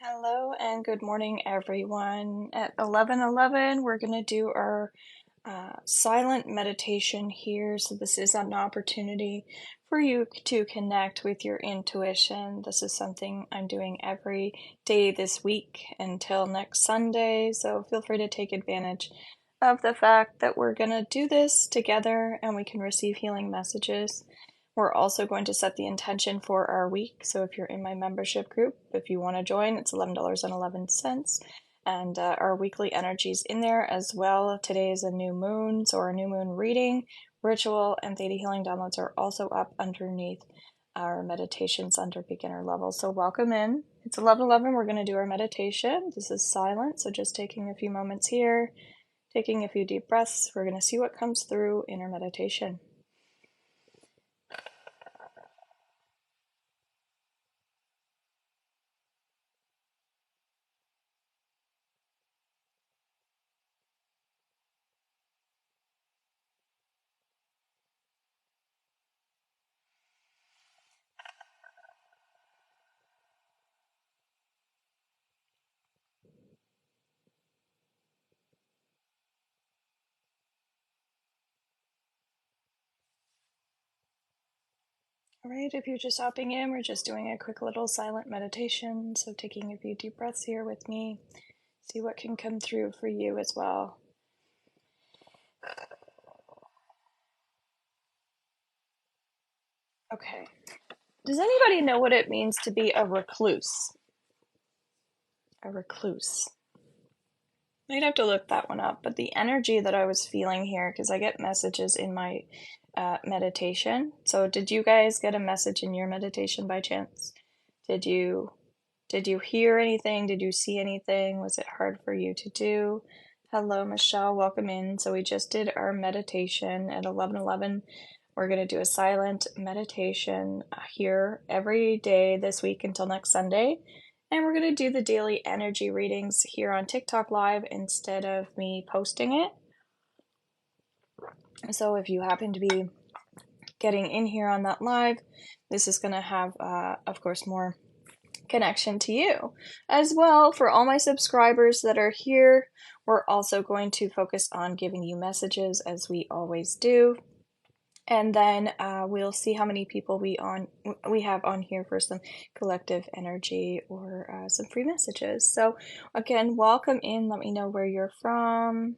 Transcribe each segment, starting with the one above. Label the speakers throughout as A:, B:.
A: Hello and good morning, everyone. At 11:11, we're going to do our silent meditation here. So, this is an opportunity for you to connect with your intuition. This is something I'm doing every day this week until next Sunday. So, feel free to take advantage of the fact that we're going to do this together and we can receive healing messages. We're also going to set the intention for our week. So if you're in my membership group, if you want to join, it's $11.11. And our weekly energies in there as well. Today is a new moon, so our new moon reading, ritual, and theta healing downloads are also up underneath our meditations under beginner level. So welcome in. It's 11:11. We're going to do our meditation. This is silent, so just taking a few moments here, taking a few deep breaths. We're going to see what comes through in our meditation. All right, if you're just hopping in, we're just doing a quick little silent meditation. So taking a few deep breaths here with me. See what can come through for you as well. Okay. Does anybody know what it means to be a recluse? A recluse. I'd have to look that one up, but the energy that I was feeling here, because I get messages in my meditation. So did you guys get a message in your meditation by chance? Did you hear anything? Did you see anything? Was it hard for you to do? Hello, Michelle. Welcome in. So we just did our meditation at 11:11. We're going to do a silent meditation here every day this week until next Sunday. And we're going to do the daily energy readings here on TikTok Live instead of me posting it. So if you happen to be getting in here on that live, this is going to have, of course, more connection to you as well. For all my subscribers that are here, we're also going to focus on giving you messages as we always do, and then we'll see how many people we have on here for some collective energy or some free messages. So again, welcome in. Let me know where you're from.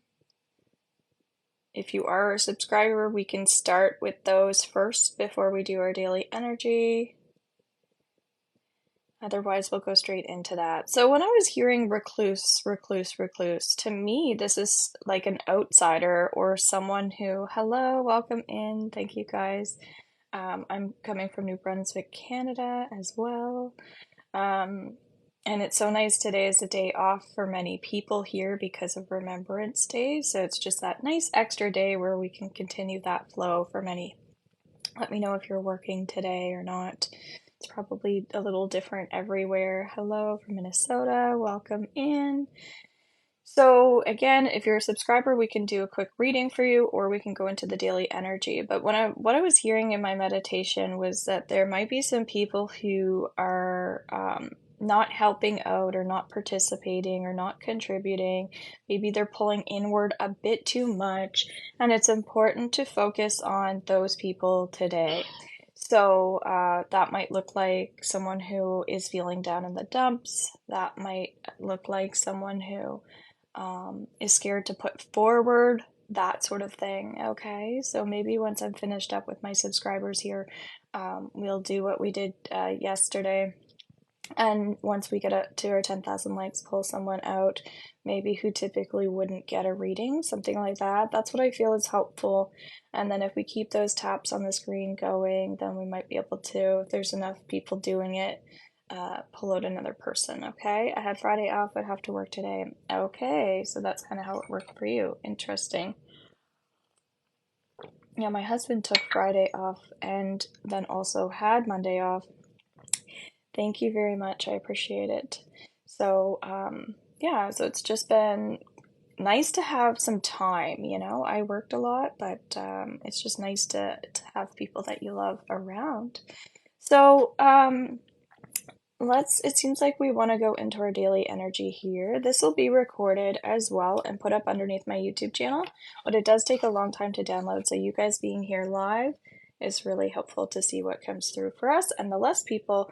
A: If you are a subscriber, we can start with those first before we do our daily energy. Otherwise, we'll go straight into that. So when I was hearing recluse, to me, this is like an outsider or someone who, hello, welcome in. Thank you guys. I'm coming from New Brunswick, Canada as well. And it's so nice. Today is a day off for many people here because of Remembrance Day. So it's just that nice extra day where we can continue that flow for many. Let me know if you're working today or not. It's probably a little different everywhere. Hello from Minnesota. Welcome in. So again, if you're a subscriber, we can do a quick reading for you, or we can go into the daily energy. But what I was hearing in my meditation was that there might be some people who are not helping out or not participating or not contributing. Maybe they're pulling inward a bit too much, and it's important to focus on those people today. So that might look like someone who is feeling down in the dumps. That might look like someone who is scared to put forward, that sort of thing. Okay, so maybe once I'm finished up with my subscribers here, we'll do what we did yesterday. And once we get up to our 10,000 likes, pull someone out, maybe who typically wouldn't get a reading, something like that. That's what I feel is helpful. And then if we keep those taps on the screen going, then we might be able to, if there's enough people doing it, pull out another person. Okay, I had Friday off, I'd have to work today. Okay, so that's kind of how it worked for you. Interesting. Yeah, my husband took Friday off and then also had Monday off. Thank you very much. I appreciate it. So, yeah, so it's just been nice to have some time, you know. I worked a lot, but it's just nice to have people that you love around. So, it seems like we want to go into our daily energy here. This will be recorded as well and put up underneath my YouTube channel, but it does take a long time to download. So you guys being here live is really helpful to see what comes through for us. And the less people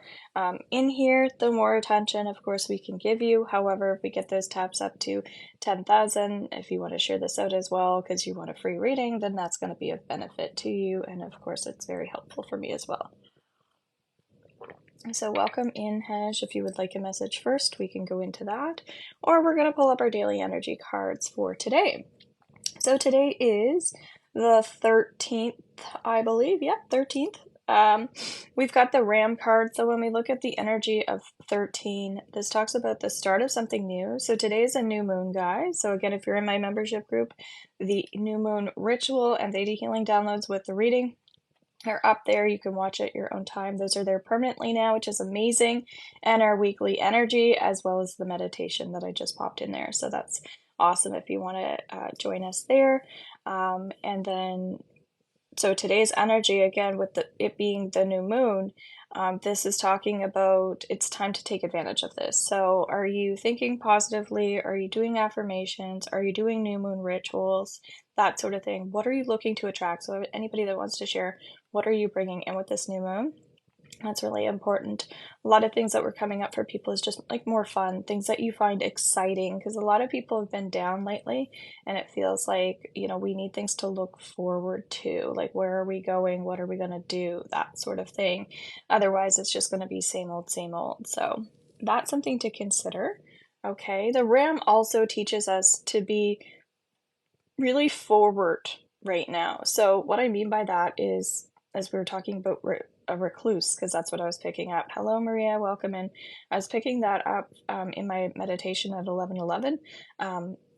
A: in here, the more attention, of course, we can give you. However, if we get those taps up to 10,000, if you want to share this out as well because you want a free reading, then that's going to be of benefit to you. And of course, it's very helpful for me as well. So welcome in, Hej. If you would like a message first, we can go into that. Or we're going to pull up our daily energy cards for today. So today is the 13th, I believe. Yep, 13th. We've got the Ram card. So when we look at the energy of 13, this talks about the start of something new. So today is a new moon, guys. So again, if you're in my membership group, the new moon ritual and the healing downloads with the reading are up there. You can watch at your own time. Those are there permanently now, which is amazing. And our weekly energy, as well as the meditation that I just popped in there. So that's awesome if you want to join us there. And then, so today's energy, again, with it being the new moon, this is talking about it's time to take advantage of this. So are you thinking positively? Are you doing affirmations? Are you doing new moon rituals? That sort of thing. What are you looking to attract? So anybody that wants to share, what are you bringing in with this new moon? That's really important. A lot of things that were coming up for people is just like more fun, things that you find exciting, because a lot of people have been down lately and it feels like, you know, we need things to look forward to, like where are we going? What are we going to do? That sort of thing. Otherwise, it's just going to be same old, same old. So that's something to consider. Okay. The Ram also teaches us to be really forward right now. So what I mean by that is, as we were talking about a recluse, because that's what I was picking up. Hello, Maria, welcome in. I was picking that up in my meditation at 11:11.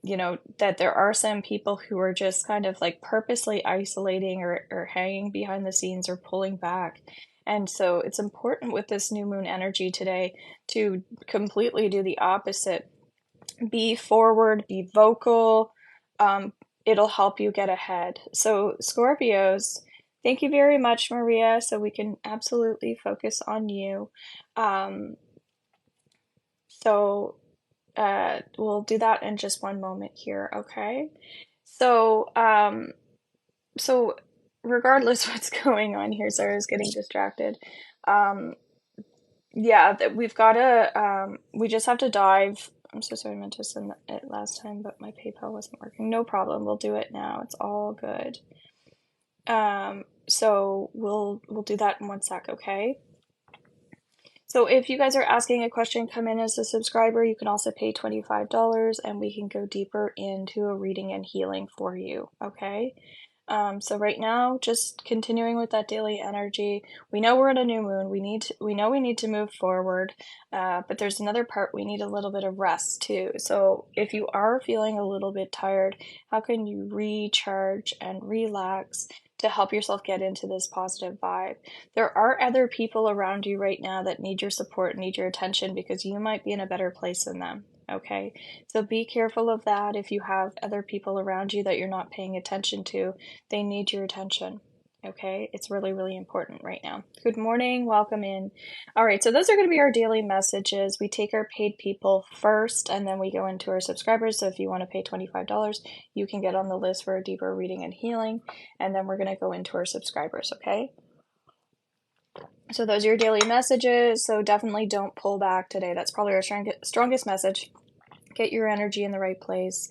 A: You know, that there are some people who are just kind of like purposely isolating or hanging behind the scenes or pulling back. And so it's important with this new moon energy today to completely do the opposite. Be forward, be vocal. It'll help you get ahead. So, Scorpios, thank you very much, Maria. So we can absolutely focus on you. Um, so, we'll do that in just one moment here, okay? So, so regardless what's going on here, sorry, I was getting distracted. Yeah, we've got to, we just have to dive. I'm so sorry, I meant to send it last time, but my PayPal wasn't working. No problem, we'll do it now. It's all good. So we'll do that in one sec, okay? So if you guys are asking a question, come in as a subscriber. You can also pay $25 and we can go deeper into a reading and healing for you, okay? So right now, just continuing with that daily energy. We know we're in a new moon. We know we need to move forward, but there's another part we need a little bit of rest too. So if you are feeling a little bit tired, how can you recharge and relax to help yourself get into this positive vibe? There are other people around you right now that need your support, need your attention because you might be in a better place than them. Okay, so be careful of that. If you have other people around you that you're not paying attention to, they need your attention. Okay, it's really, really important right now. Good morning, welcome in. All right, so those are going to be our daily messages. We take our paid people first and then we go into our subscribers. So if you want to pay $25, you can get on the list for a deeper reading and healing. And then we're going to go into our subscribers, okay? So those are your daily messages. So definitely don't pull back today. That's probably our strongest message. Get your energy in the right place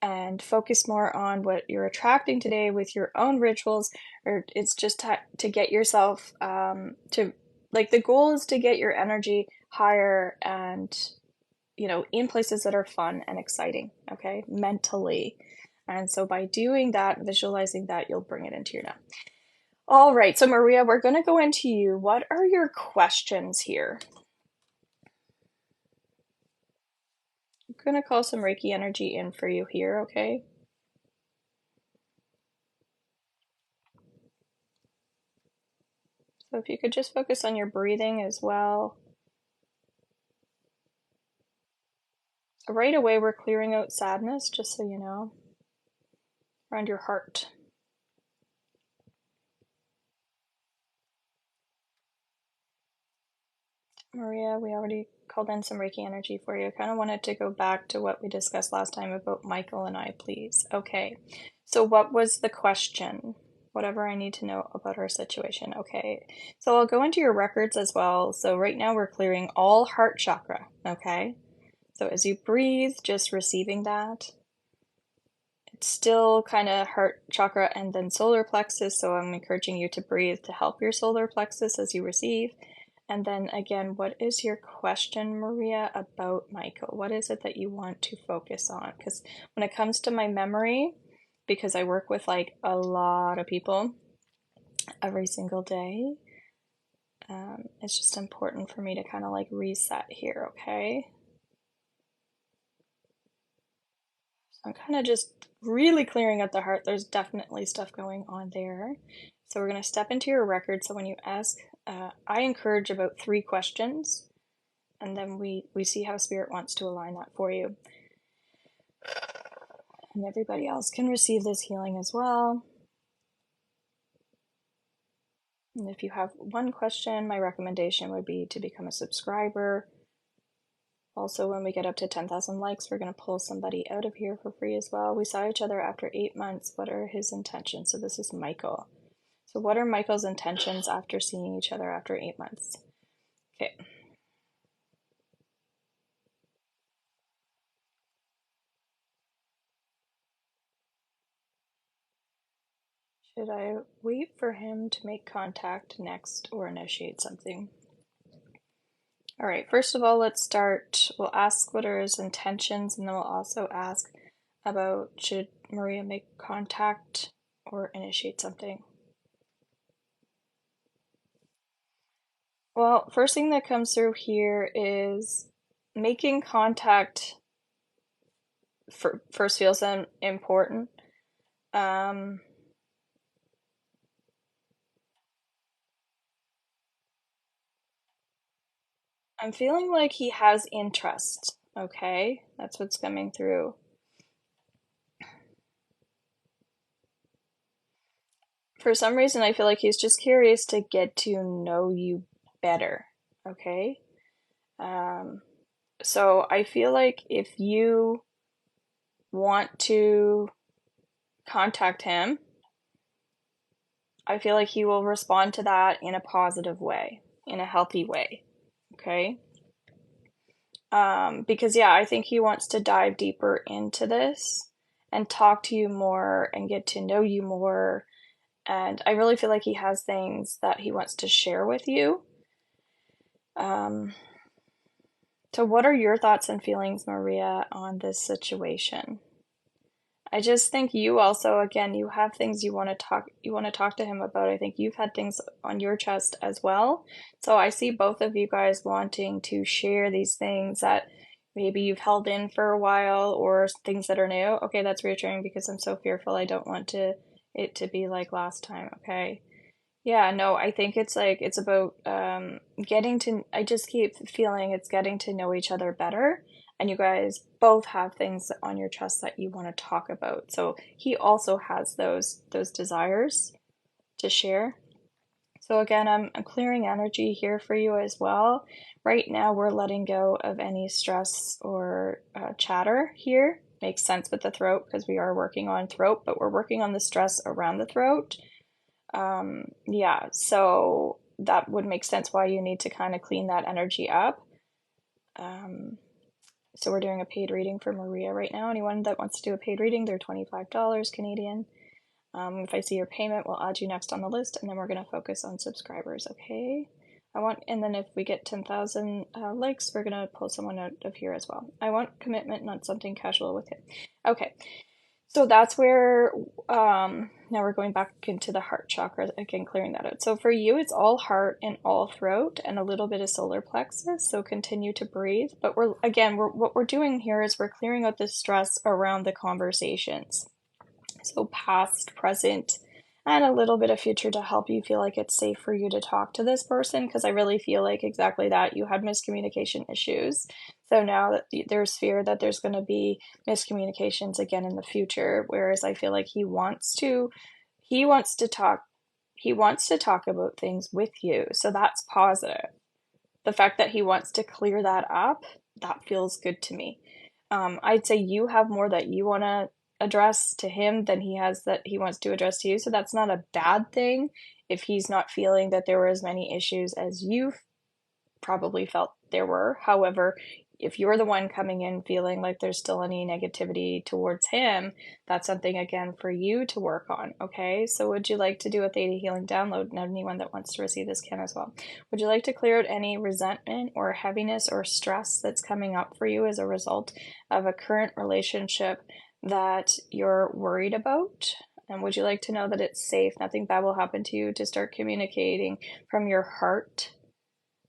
A: and focus more on what you're attracting today with your own rituals. Or it's just to get yourself to, like, the goal is to get your energy higher and, you know, in places that are fun and exciting, okay, mentally. And so by doing that, visualizing that, you'll bring it into your now. All right, so Maria, we're going to go into you. What are your questions here? I'm going to call some Reiki energy in for you here, okay? So if you could just focus on your breathing as well. So right away, we're clearing out sadness, just so you know, around your heart. Maria, we already called in some Reiki energy for you. I kind of wanted to go back to what we discussed last time about Michael and I, please. Okay. So what was the question? Whatever I need to know about our situation. Okay. So I'll go into your records as well. So right now we're clearing all heart chakra. Okay. So as you breathe, just receiving that. It's still kind of heart chakra and then solar plexus. So I'm encouraging you to breathe to help your solar plexus as you receive. And then again, what is your question, Maria, about Michael? What is it that you want to focus on? Because when it comes to my memory, because I work with like a lot of people every single day, it's just important for me to kind of like reset here, okay? So I'm kind of just really clearing out the heart. There's definitely stuff going on there. So we're going to step into your record. So when you ask, I encourage about 3 questions, and then we see how Spirit wants to align that for you. And everybody else can receive this healing as well. And if you have one question, my recommendation would be to become a subscriber. Also, when we get up to 10,000 likes, we're going to pull somebody out of here for free as well. We saw each other after 8 months. What are his intentions? So this is Michael. So what are Michael's intentions after seeing each other after 8 months? Okay. Should I wait for him to make contact next or initiate something? All right, first of all, let's start. We'll ask what are his intentions, and then we'll also ask about should Maria make contact or initiate something. Well, first thing that comes through here is making contact first feels important. I'm feeling like he has interest. Okay, that's what's coming through. For some reason, I feel like he's just curious to get to know you better. Okay. So I feel like if you want to contact him, I feel like he will respond to that in a positive way, in a healthy way. Okay. Because yeah, I think he wants to dive deeper into this and talk to you more and get to know you more. And I really feel like he has things that he wants to share with you. So what are your thoughts and feelings, Maria, on this situation? I just think you also, again, you have things you want to talk to him about. I think you've had things on your chest as well. So I see both of you guys wanting to share these things that maybe you've held in for a while or things that are new. Okay, that's reassuring because I'm so fearful. I don't want it to be like last time, okay? Yeah, no, I think it's like it's about getting to I just keep feeling it's getting to know each other better, and you guys both have things on your chest that you want to talk about. So he also has those desires to share. So again, I'm clearing energy here for you as well. Right now, we're letting go of any stress or chatter here. Makes sense with the throat because we are working on throat, but we're working on the stress around the throat. Yeah, so that would make sense why you need to kind of clean that energy up. Um, so we're doing a paid reading for Maria right now. Anyone that wants to do a paid reading, they're $25 Canadian. If I see your payment, we'll add you next on the list, and then we're going to focus on subscribers, okay? And then if we get 10,000 likes, we're going to pull someone out of here as well. I want commitment, not something casual with him. Okay. So that's where, now we're going back into the heart chakra, again, clearing that out. So for you, it's all heart and all throat and a little bit of solar plexus. So continue to breathe. But what we're doing here is we're clearing out the stress around the conversations. So past, present, and a little bit of future to help you feel like it's safe for you to talk to this person. Because I really feel like exactly that. You had miscommunication issues. So now that there's fear that there's going to be miscommunications again in the future, whereas I feel like he wants to talk about things with you. So that's positive. the fact that he wants to clear that up, that feels good to me. I'd say you have more that you want to address to him than he has that he wants to address to you. So that's not a bad thing if he's not feeling that there were as many issues as you probably felt there were. However, if you're the one coming in feeling like there's still any negativity towards him, that's something again for you to work on. Okay, so would you like to do a theta healing download? And anyone that wants to receive this can as well. Would you like to clear out any resentment or heaviness or stress that's coming up for you as a result of a current relationship that you're worried about? And would you like to know that it's safe, nothing bad will happen to you, to start communicating from your heart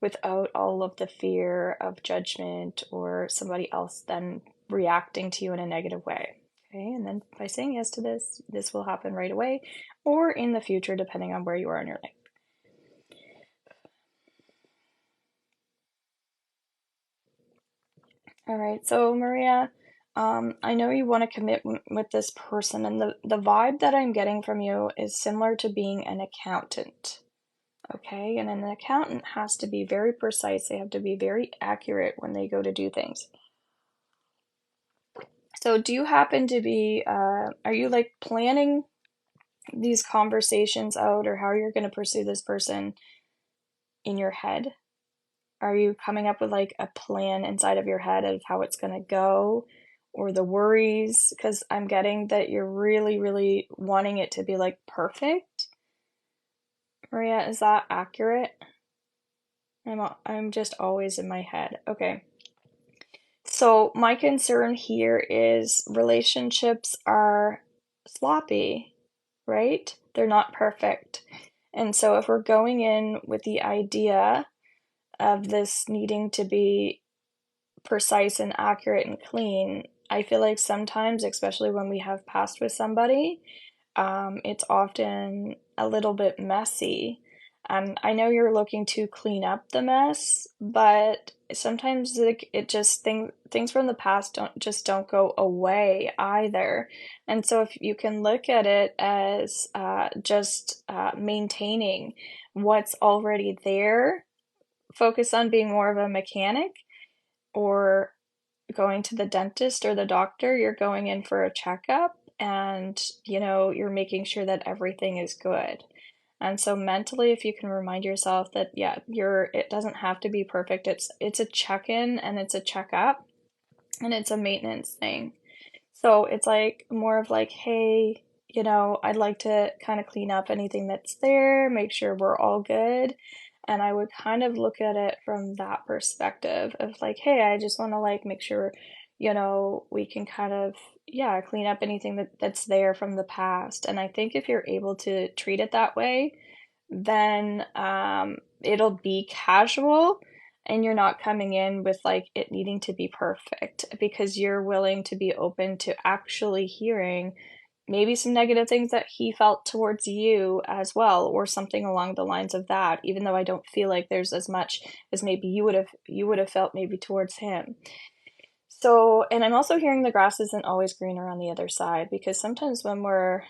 A: without all of the fear of judgment or somebody else then reacting to you in a negative way? Okay, and then by saying yes to this, this will happen right away or in the future, depending on where you are in your life. All right, so Maria, I know you want to commit with this person, and the vibe that I'm getting from you is similar to being an accountant. Okay, and an accountant has to be very precise. They have to be very accurate when they go to do things. So, do you happen to be, are you like planning these conversations out or how you're going to pursue this person in your head? Are you coming up with like a plan inside of your head of how it's going to go or the worries? Because I'm getting that you're really, really wanting it to be like perfect. Maria, is that accurate? I'm just always in my head. Okay. So my concern here is relationships are sloppy, right? They're not perfect. And so if we're going in with the idea of this needing to be precise and accurate and clean, I feel like sometimes, especially when we have passed with somebody, it's often a little bit messy. I know you're looking to clean up the mess, but sometimes it just things from the past don't go away either. And so if you can look at it as just maintaining what's already there, focus on being more of a mechanic or going to the dentist or the doctor, you're going in for a checkup and you're making sure that everything is good. And so mentally, if you can remind yourself that yeah, it doesn't have to be perfect. It's a check-in and it's a checkup and it's a maintenance thing. So it's like more of like, hey, I'd like to kind of clean up anything that's there, make sure we're all good. And I would kind of look at it from that perspective of like, hey, I just want to like make sure, we can kind of, yeah, clean up anything that's there from the past. And I think if you're able to treat it that way, then it'll be casual and you're not coming in with like it needing to be perfect because you're willing to be open to actually hearing maybe some negative things that he felt towards you as well or something along the lines of that, even though I don't feel like there's as much as maybe you would have felt maybe towards him. So, and I'm also hearing the grass isn't always greener on the other side because sometimes when we're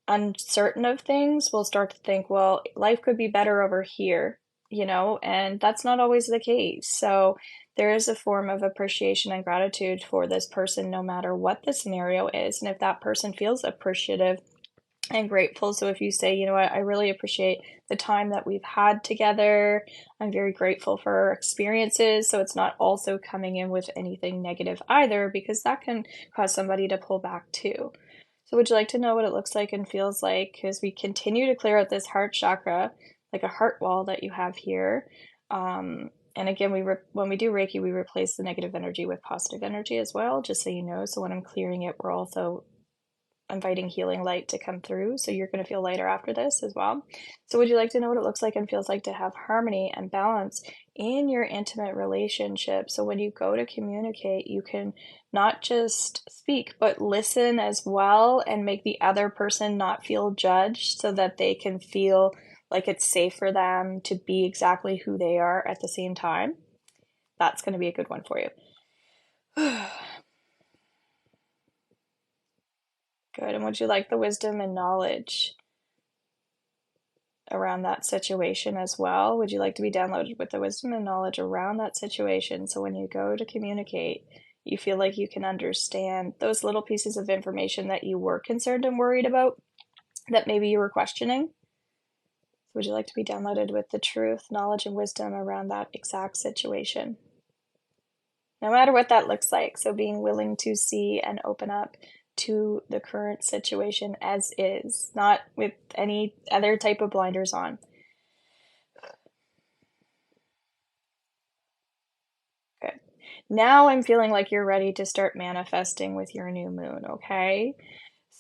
A: uncertain of things, we'll start to think, well, life could be better over here, and that's not always the case. So there is a form of appreciation and gratitude for this person, no matter what the scenario is. And if that person feels appreciative and grateful, so if you say, you know what, I really appreciate the time that we've had together, I'm very grateful for our experiences. So it's not also coming in with anything negative either, because that can cause somebody to pull back too. So would you like to know what it looks like and feels like as we continue to clear out this heart chakra, like a heart wall that you have here? And again, when we do Reiki, we replace the negative energy with positive energy as well, just so you know. So when I'm clearing it, we're also inviting healing light to come through. So you're going to feel lighter after this as well. So would you like to know what it looks like and feels like to have harmony and balance in your intimate relationship? So when you go to communicate, you can not just speak, but listen as well and make the other person not feel judged so that they can feel like it's safe for them to be exactly who they are at the same time. That's going to be a good one for you. Good. And would you like the wisdom and knowledge around that situation as well? Would you like to be downloaded with the wisdom and knowledge around that situation? So when you go to communicate, you feel like you can understand those little pieces of information that you were concerned and worried about, that maybe you were questioning. Would you like to be downloaded with the truth, knowledge, and wisdom around that exact situation? No matter what that looks like. So being willing to see and open up to the current situation as is, not with any other type of blinders on. Good. Now I'm feeling like you're ready to start manifesting with your new moon, okay?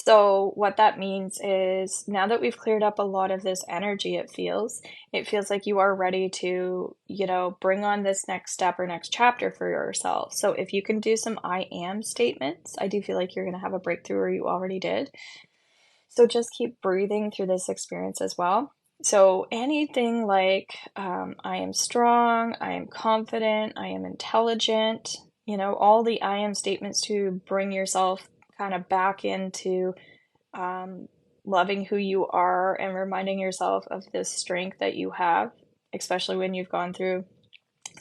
A: So what that means is now that we've cleared up a lot of this energy, it feels like you are ready to, bring on this next step or next chapter for yourself. So if you can do some I am statements, I do feel like you're going to have a breakthrough, or you already did. So just keep breathing through this experience as well. So anything like, I am strong, I am confident, I am intelligent, all the I am statements to bring yourself kind of back into loving who you are and reminding yourself of this strength that you have, especially when you've gone through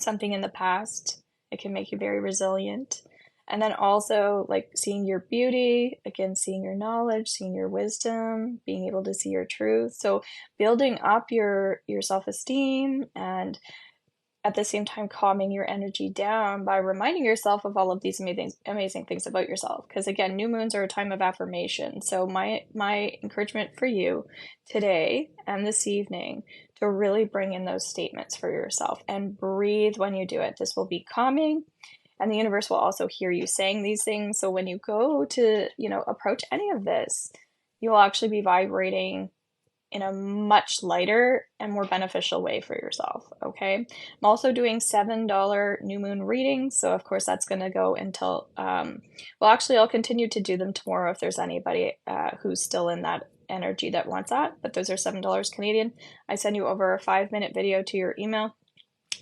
A: something in the past. It can make you very resilient. And then also like seeing your beauty, again, seeing your knowledge, seeing your wisdom, being able to see your truth. So building up your self-esteem, and at the same time calming your energy down by reminding yourself of all of these amazing things about yourself. Because again, new moons are a time of affirmation. So my encouragement for you today and this evening to really bring in those statements for yourself and breathe when you do it. This will be calming, and the universe will also hear you saying these things. So when you go to, approach any of this, you will actually be vibrating in a much lighter and more beneficial way for yourself, okay? I'm also doing $7 new moon readings, so of course that's going to go until, actually I'll continue to do them tomorrow if there's anybody who's still in that energy that wants that, but those are $7 Canadian. I send you over a 5-minute video to your email.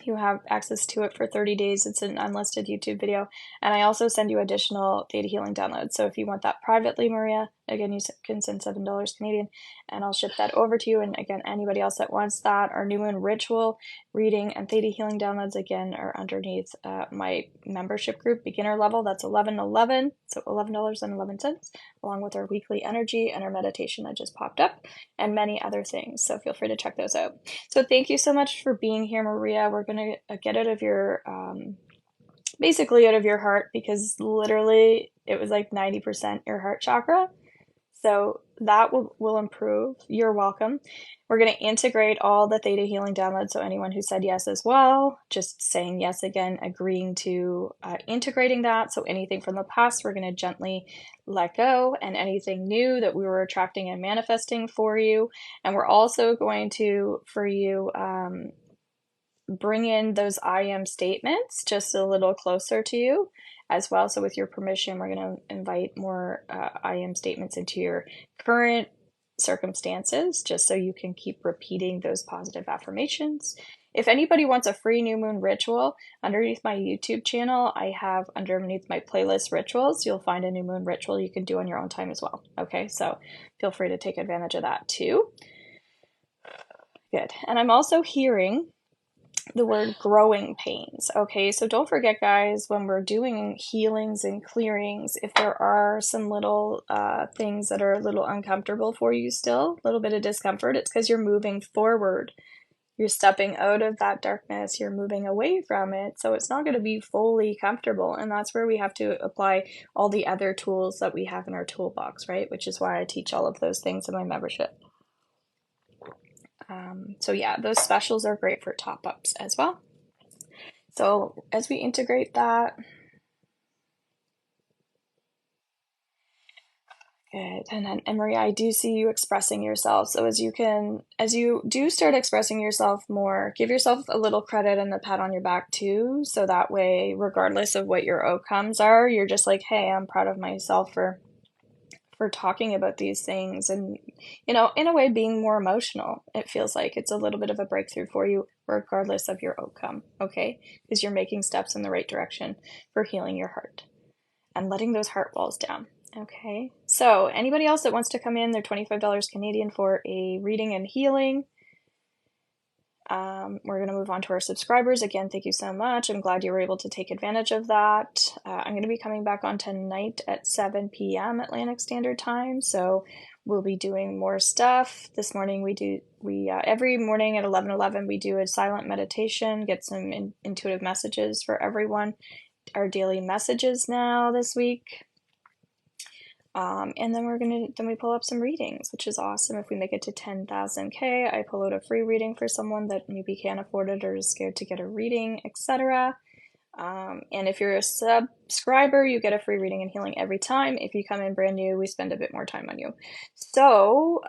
A: You have access to it for 30 days. It's an unlisted YouTube video. And I also send you additional theta healing downloads. So if you want that privately, Maria, again, you can send $7 Canadian and I'll ship that over to you. And again, anybody else that wants that, our new moon ritual reading and theta healing downloads, again, are underneath my membership group, beginner level. That's $11.11. So $11.11, along with our weekly energy and our meditation that just popped up, and many other things. So feel free to check those out. So thank you so much for being here, Maria. We're going to get out of your, basically out of your heart, because literally it was like 90% your heart chakra. So that will improve. You're welcome. We're going to integrate all the theta healing downloads. So anyone who said yes as well, just saying yes again, agreeing to integrating that. So anything from the past, we're going to gently let go, and anything new that we were attracting and manifesting for you. And we're also going to, for you, bring in those I am statements just a little closer to you as well. So with your permission, we're going to invite more I am statements into your current circumstances, just so you can keep repeating those positive affirmations. If anybody wants a free new moon ritual, underneath my YouTube channel, I have underneath my playlist rituals, you'll find a new moon ritual you can do on your own time as well. Okay, so feel free to take advantage of that too. Good. And I'm also hearing the word growing pains. Okay, so don't forget, guys, when we're doing healings and clearings, if there are some little things that are a little uncomfortable for you still, a little bit of discomfort, it's because you're moving forward. You're stepping out of that darkness, you're moving away from it, so it's not going to be fully comfortable. And that's where we have to apply all the other tools that we have in our toolbox, right? Which is why I teach all of those things in my membership. So yeah, those specials are great for top-ups as well. So as we integrate that, good. And then, and Maria, I do see you expressing yourself. So as you do start expressing yourself more, give yourself a little credit and a pat on your back too. So that way, regardless of what your outcomes are, you're just like, hey, I'm proud of myself for talking about these things, and in a way being more emotional. It feels like it's a little bit of a breakthrough for you regardless of your outcome, okay? Because you're making steps in the right direction for healing your heart and letting those heart walls down. Okay, so anybody else that wants to come in, they're $25 Canadian for a reading and healing. We're going to move on to our subscribers. Again, thank you so much. I'm glad you were able to take advantage of that. I'm going to be coming back on tonight at 7 p.m. Atlantic Standard Time, so we'll be doing more stuff. This morning every morning at 11:11 we do a silent meditation, get some intuitive messages for everyone. Our daily messages now this week. And then we pull up some readings, which is awesome. If we make it to 10,000K, I pull out a free reading for someone that maybe can't afford it or is scared to get a reading, etc. And if you're a subscriber, you get a free reading and healing every time. If you come in brand new, we spend a bit more time on you. So,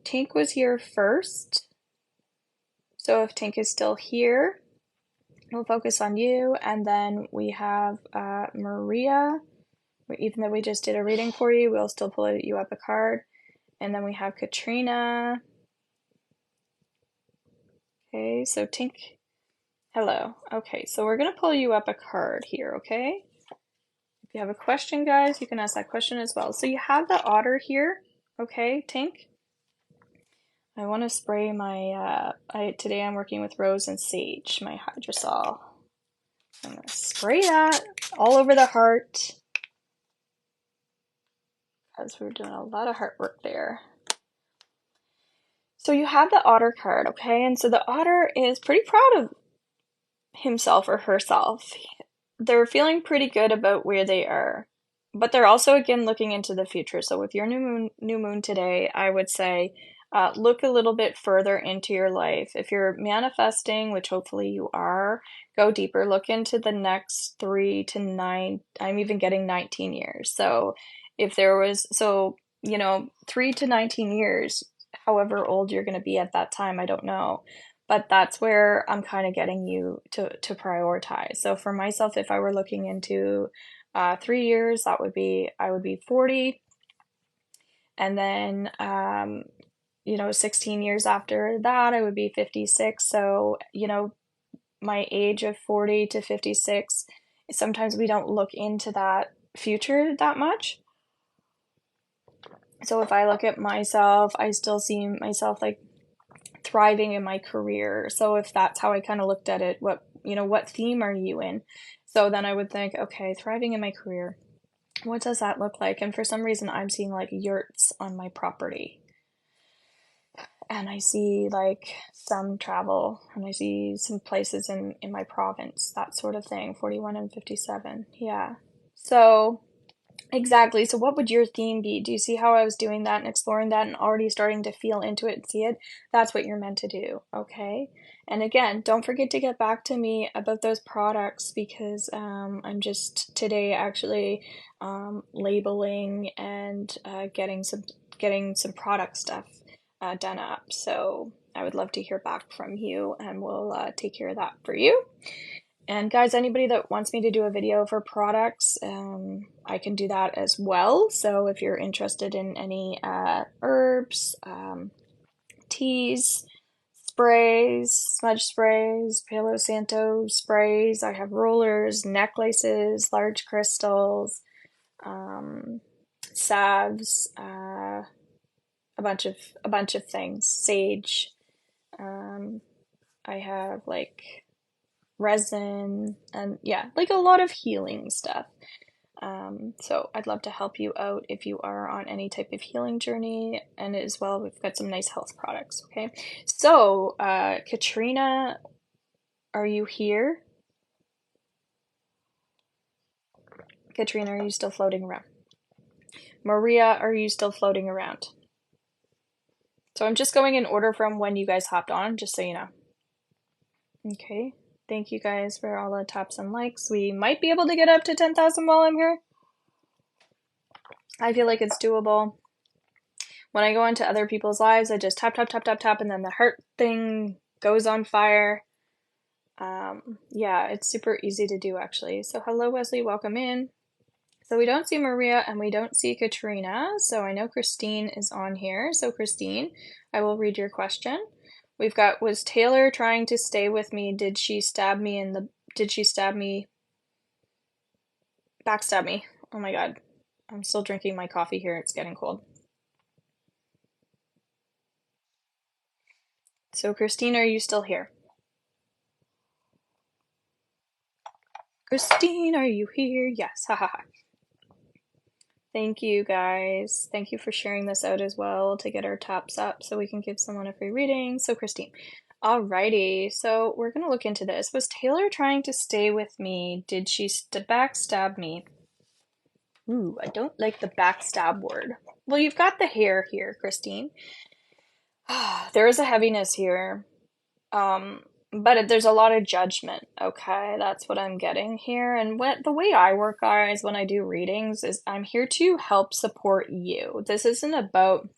A: Tink was here first. So if Tink is still here, we'll focus on you. And then we have Maria. Even though we just did a reading for you, we'll still pull you up a card. And then we have Katrina. Okay, so Tink, hello. Okay, so we're going to pull you up a card here, okay? If you have a question, guys, you can ask that question as well. So you have the otter here, okay, Tink? I want to spray my, today I'm working with rose and sage, my hydrosol. I'm going to spray that all over the heart, as we're doing a lot of heart work there. So you have the otter card, okay? And so the otter is pretty proud of himself or herself. They're feeling pretty good about where they are, but they're also again looking into the future. So with your new moon today, I would say look a little bit further into your life. If you're manifesting, which hopefully you are, go deeper. Look into the next 3 to 9. I'm even getting 19 years. So if there was, 3 to 19 years, however old you're going to be at that time, I don't know. But that's where I'm kind of getting you to prioritize. So for myself, if I were looking into 3 years, I would be 40. And then, 16 years after that, I would be 56. So, my age of 40 to 56, sometimes we don't look into that future that much. So if I look at myself, I still see myself like thriving in my career. So if that's how I kind of looked at it, what theme are you in? So then I would think, okay, thriving in my career, what does that look like? And for some reason, I'm seeing like yurts on my property. And I see like some travel, and I see some places in my province, that sort of thing, 41 and 57. Yeah. So exactly. So what would your theme be? Do you see how I was doing that and exploring that and already starting to feel into it and see it? That's what you're meant to do, okay? And again, don't forget to get back to me about those products, because I'm just today actually labeling and getting some product stuff done up. So I would love to hear back from you, and we'll take care of that for you. And guys, anybody that wants me to do a video for products, I can do that as well. So if you're interested in any herbs, teas, sprays, smudge sprays, Palo Santo sprays, I have rollers, necklaces, large crystals, salves, a bunch of things, sage. I have like resin, and yeah, like a lot of healing stuff. So I'd love to help you out if you are on any type of healing journey, and as well, we've got some nice health products, okay? So, Katrina, are you here? Katrina, are you still floating around? Maria, are you still floating around? So I'm just going in order from when you guys hopped on, just so you know. Okay. Thank you guys for all the taps and likes. We might be able to get up to 10,000 while I'm here. I feel like it's doable. When I go into other people's lives, I just tap, tap, tap, tap, tap, and then the heart thing goes on fire. Yeah, it's super easy to do, actually. So hello, Wesley. Welcome in. So we don't see Maria and we don't see Katrina. So I know Christine is on here. So Christine, I will read your question. We've got, was Taylor trying to stay with me? Did she stab me backstab me? Oh my God. I'm still drinking my coffee here. It's getting cold. So Christine, are you still here? Christine, are you here? Yes. Ha ha ha. Thank you guys. Thank you for sharing this out as well to get our taps up so we can give someone a free reading. So Christine. Alrighty, so we're gonna look into this. Was Taylor trying to stay with me? Did she backstab me? Ooh, I don't like the backstab word. Well, you've got the hair here, Christine. There is a heaviness here. But there's a lot of judgment, okay? That's what I'm getting here. And the way I work, guys, when I do readings is I'm here to help support you. This isn't about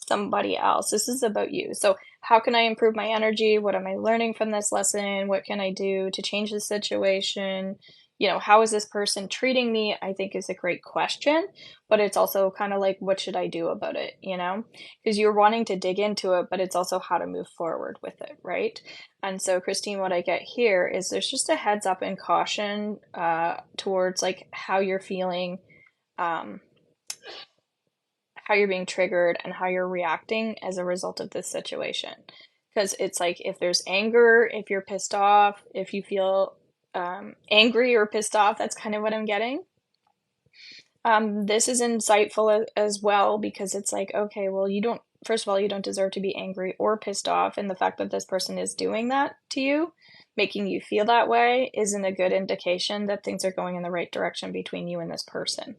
A: somebody else. This is about you. So how can I improve my energy? What am I learning from this lesson? What can I do to change the situation? You know, how is this person treating me? I think is a great question, but it's also kind of like, what should I do about it? You know, because you're wanting to dig into it, but it's also how to move forward with it, right? And so, Christine, what I get here is there's just a heads up and caution towards like how you're feeling, how you're being triggered, and how you're reacting as a result of this situation. Because it's like if there's anger, if you're pissed off, if you feel angry or pissed off, that's kind of what I'm getting. This is insightful as well because it's like, okay, well, first of all, you don't deserve to be angry or pissed off. And the fact that this person is doing that to you, making you feel that way, isn't a good indication that things are going in the right direction between you and this person.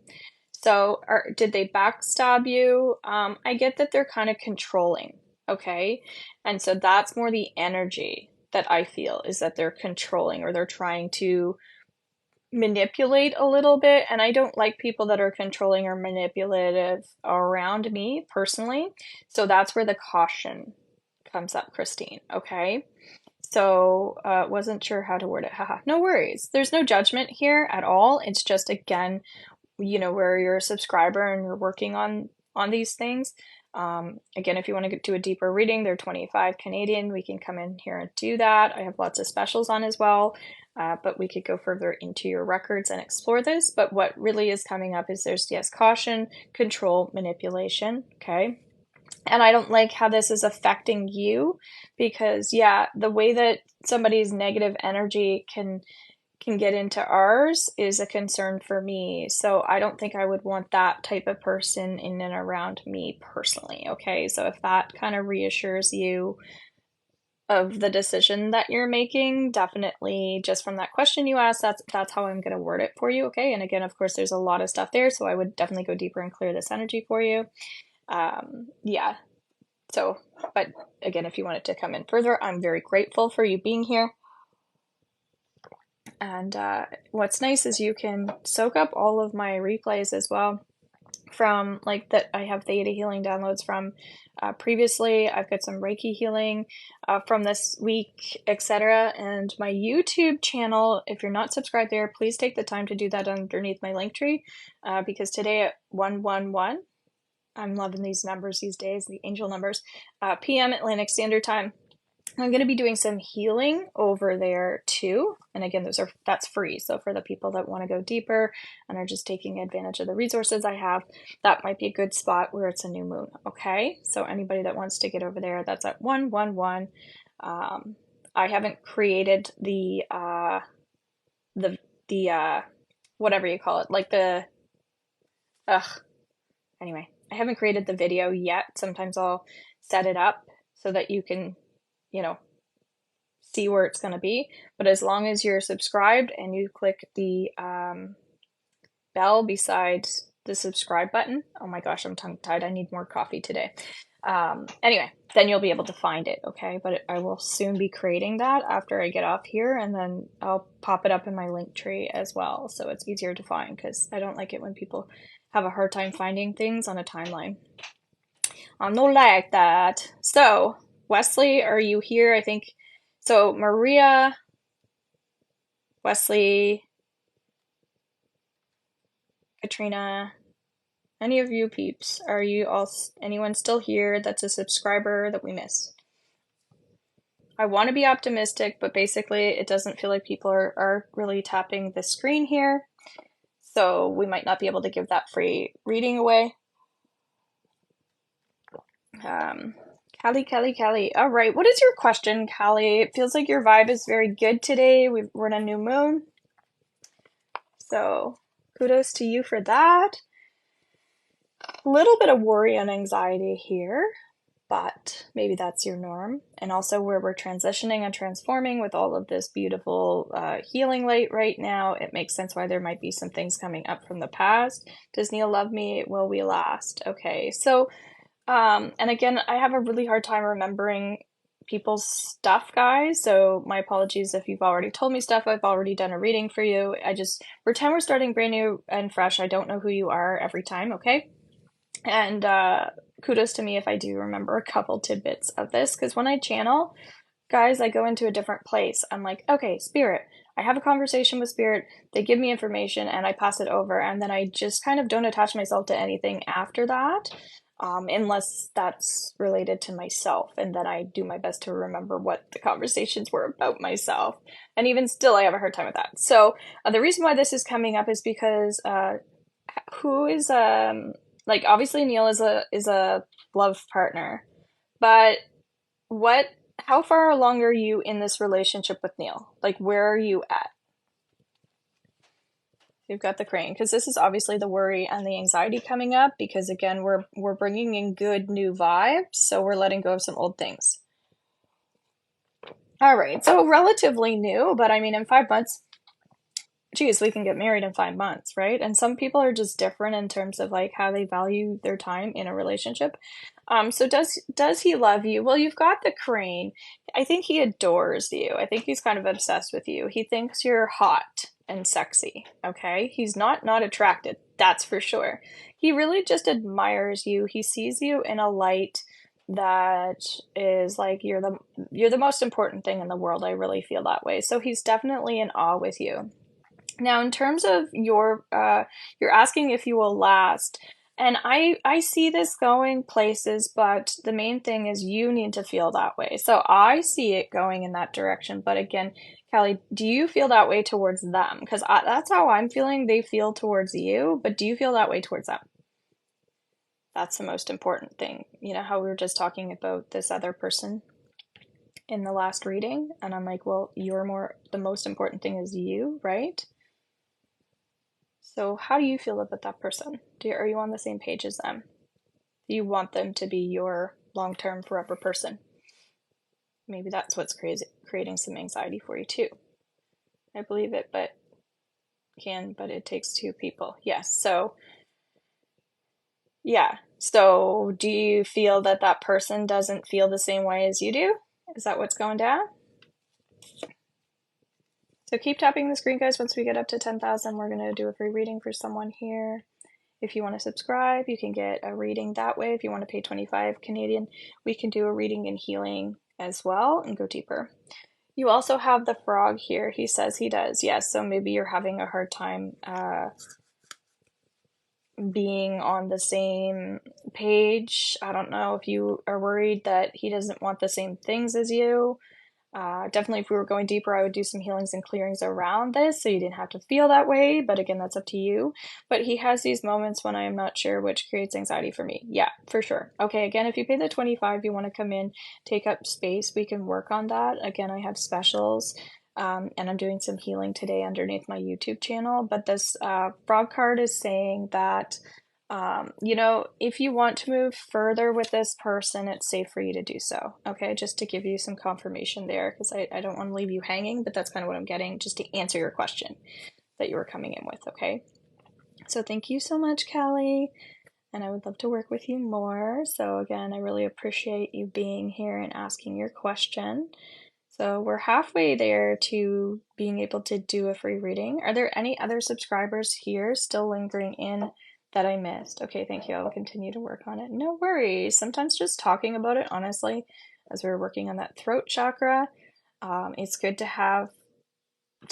A: So, did they backstab you? I get that they're kind of controlling, okay? And so that's more the energy that I feel is that they're controlling or they're trying to manipulate a little bit. And I don't like people that are controlling or manipulative around me personally. So that's where the caution comes up, Christine, okay? So, wasn't sure how to word it. Haha. No worries. There's no judgment here at all. It's just, again, you know, where you're a subscriber and you're working on these things. Again, if you want to do a deeper reading, they're 25 Canadian. We can come in here and do that. I have lots of specials on as well, but we could go further into your records and explore this. But what really is coming up is there's, yes, caution, control, manipulation, okay? And I don't like how this is affecting you because, yeah, the way that somebody's negative energy can get into ours is a concern for me. So I don't think I would want that type of person in and around me personally. Okay. So if that kind of reassures you of the decision that you're making, definitely just from that question you asked, that's how I'm going to word it for you. Okay. And again, of course, there's a lot of stuff there. So I would definitely go deeper and clear this energy for you. Yeah. So, but again, if you wanted to come in further, I'm very grateful for you being here. And what's nice is you can soak up all of my replays as well from like that I have theta healing downloads from previously. I've got some Reiki healing from this week, etc. And my YouTube channel, if you're not subscribed there, please take the time to do that underneath my link tree because today at 111, I'm loving these numbers these days, the angel numbers, PM Atlantic Standard Time. I'm going to be doing some healing over there too. And again, that's free. So for the people that want to go deeper and are just taking advantage of the resources I have, that might be a good spot where it's a new moon. Okay. So anybody that wants to get over there, that's at 111. I haven't created the whatever you call it, like anyway, I haven't created the video yet. Sometimes I'll set it up so that you can, you know, see where it's going to be. But as long as you're subscribed and you click the bell beside the subscribe button, oh my gosh, I'm tongue-tied. I need more coffee today. Anyway, then you'll be able to find it, okay? But I will soon be creating that after I get off here, and then I'll pop it up in my link tree as well, so it's easier to find, because I don't like it when people have a hard time finding things on a timeline. I'm not like that. So, Wesley, are you here? I think so. Maria, Wesley, Katrina, any of you peeps, are you all, anyone still here that's a subscriber that we missed? I want to be optimistic, but basically it doesn't feel like people are really tapping the screen here. So we might not be able to give that free reading away. Callie. All right. What is your question, Callie? It feels like your vibe is very good today. We're in a new moon. So kudos to you for that. A little bit of worry and anxiety here, but maybe that's your norm. And also where we're transitioning and transforming with all of this beautiful healing light right now, it makes sense why there might be some things coming up from the past. Does Neil love me? Will we last? Okay, so and again, I have a really hard time remembering people's stuff, guys. So my apologies if you've already told me stuff. I've already done a reading for you. I just pretend we're starting brand new and fresh. I don't know who you are every time, okay? And kudos to me if I do remember a couple tidbits of this, because when I channel, guys, I go into a different place. I'm like, okay, spirit. I have a conversation with spirit. They give me information and I pass it over. And then I just kind of don't attach myself to anything after that, unless that's related to myself. And then I do my best to remember what the conversations were about myself. And even still, I have a hard time with that. So the reason why this is coming up is because who is like obviously Neil is a love partner, but what how far along are you in this relationship with Neil? Like, where are you at? You've got the crane, because this is obviously the worry and the anxiety coming up, because again, we're bringing in good new vibes, so we're letting go of some old things. All right, so relatively new, but I mean, in 5 months, geez, we can get married in 5 months, right? And some people are just different in terms of like how they value their time in a relationship. So does he love you? Well, you've got the crane. I think he adores you. I think he's kind of obsessed with you. He thinks you're hot and sexy, okay? He's not attracted, that's for sure. He really just admires you. He sees you in a light that is like you're the most important thing in the world. I really feel that way. So he's definitely in awe with you. Now, in terms of you're asking if you will last, and I see this going places, but the main thing is you need to feel that way. So I see it going in that direction. But again, Callie, do you feel that way towards them? Because that's how I'm feeling. They feel towards you, but do you feel that way towards them? That's the most important thing. You know how we were just talking about this other person in the last reading, and I'm like, well, the most important thing is you, right? So how do you feel about that person? Are you on the same page as them? Do you want them to be your long-term forever person? Maybe that's what's creating some anxiety for you too. I believe it, but it takes two people. Yes. So yeah. So do you feel that that person doesn't feel the same way as you do? Is that what's going down? So keep tapping the screen, guys. Once we get up to 10,000, we're going to do a free reading for someone here. If you want to subscribe, you can get a reading that way. If you want to pay 25 Canadian, we can do a reading and healing as well and go deeper. You also have the frog here. He says he does. Yes, so maybe you're having a hard time being on the same page. I don't know if you are worried that he doesn't want the same things as you. Definitely, if we were going deeper, I would do some healings and clearings around this so you didn't have to feel that way. But again, that's up to you. But he has these moments when I am not sure, which creates anxiety for me. Yeah, for sure. Okay, again, if you pay the 25, you want to come in, take up space, we can work on that. Again, I have specials. And I'm doing some healing today underneath my YouTube channel. But this frog card is saying that if you want to move further with this person, it's safe for you to do so. Okay, just to give you some confirmation there, because I don't want to leave you hanging, but that's kind of what I'm getting, just to answer your question that you were coming in with, okay? So thank you so much, Callie, and I would love to work with you more. So again, I really appreciate you being here and asking your question. So we're halfway there to being able to do a free reading. Are there any other subscribers here still lingering in that I missed? Okay, thank you. I'll continue to work on it. No worries. Sometimes just talking about it, honestly, as we're working on that throat chakra, it's good to